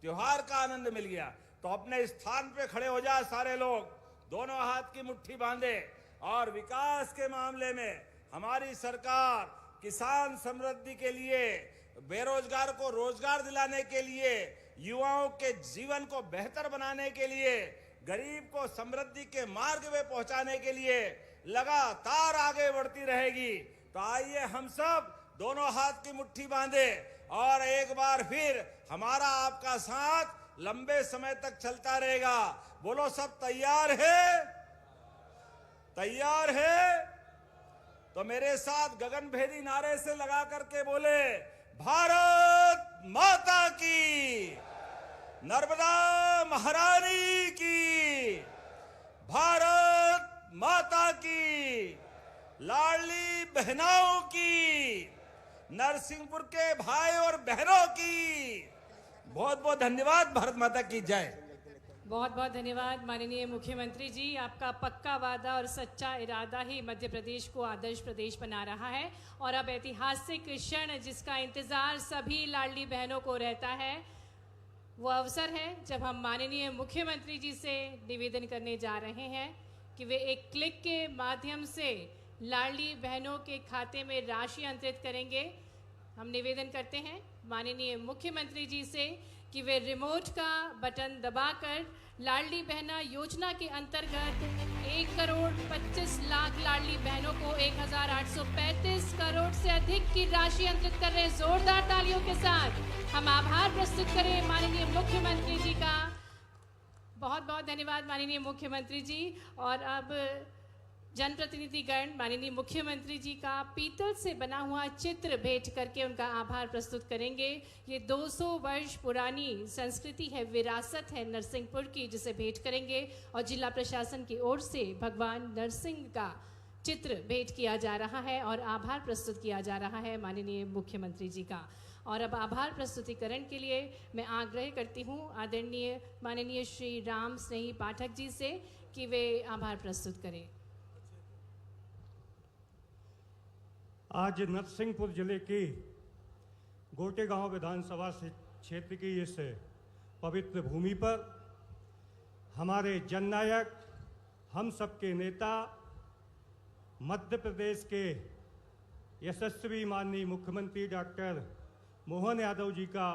त्योहार का आनंद मिल गया। तो अपने स्थान पे खड़े हो जाए सारे लोग, दोनों हाथ की मुट्ठी बांधे। और विकास के मामले में हमारी सरकार किसान समृद्धि के लिए, बेरोजगार को रोजगार दिलाने के लिए, युवाओं के जीवन को बेहतर बनाने के लिए, गरीब को समृद्धि के मार्ग में पहुंचाने के लिए लगातार आगे बढ़ती रहेगी। तो आइए हम सब दोनों हाथ की मुट्ठी बांधे और एक बार फिर हमारा आपका साथ लंबे समय तक चलता रहेगा। बोलो सब तैयार है? तैयार है? तो मेरे साथ गगनभेदी नारे से लगा करके बोले, भारत माता की, नर्मदा महारानी की, भारत माता की, लाडली बहनों की, नरसिंहपुर के भाई और बहनों की बहुत बहुत धन्यवाद। भारत माता की जय। बहुत बहुत धन्यवाद माननीय मुख्यमंत्री जी। आपका पक्का वादा और सच्चा इरादा ही मध्य प्रदेश को आदर्श प्रदेश बना रहा है। और अब ऐतिहासिक क्षण जिसका इंतजार सभी लाडली बहनों को रहता है, वो अवसर है जब हम माननीय मुख्यमंत्री जी से निवेदन करने जा रहे हैं कि वे एक क्लिक के माध्यम से लाडली बहनों के खाते में राशि अंतरित करेंगे। हम निवेदन करते हैं माननीय मुख्यमंत्री जी से कि वे रिमोट का बटन दबाकर लाडली बहना योजना के अंतर्गत 1,25,00,000 लाडली बहनों को 1,835 करोड़ से अधिक की राशि अंतरित कर रहे हैं। जोरदार तालियों के साथ हम आभार प्रस्तुत करें माननीय मुख्यमंत्री जी का। बहुत बहुत धन्यवाद माननीय मुख्यमंत्री जी। और अब जनप्रतिनिधिगण माननीय मुख्यमंत्री जी का पीतल से बना हुआ चित्र भेंट करके उनका आभार प्रस्तुत करेंगे। ये 200 वर्ष पुरानी संस्कृति है, विरासत है नरसिंहपुर की, जिसे भेंट करेंगे और जिला प्रशासन की ओर से भगवान नरसिंह का चित्र भेंट किया जा रहा है और आभार प्रस्तुत किया जा रहा है माननीय मुख्यमंत्री जी का। और अब आभार प्रस्तुतिकरण के लिए मैं आग्रह करती हूँ आदरणीय माननीय श्री राम स्नेही पाठक जी से कि वे आभार प्रस्तुत करें। आज नरसिंहपुर जिले की गोटेगांव विधानसभा क्षेत्र की इस पवित्र भूमि पर हमारे जननायक, हम सबके नेता, मध्य प्रदेश के यशस्वी माननीय मुख्यमंत्री डॉक्टर मोहन यादव जी का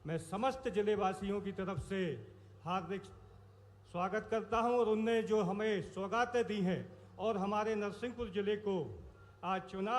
मैं समस्त जिले वासियों की तरफ से हार्दिक स्वागत करता हूं। और उनने जो हमें सौगातें दी हैं और हमारे नरसिंहपुर जिले को आज चुना,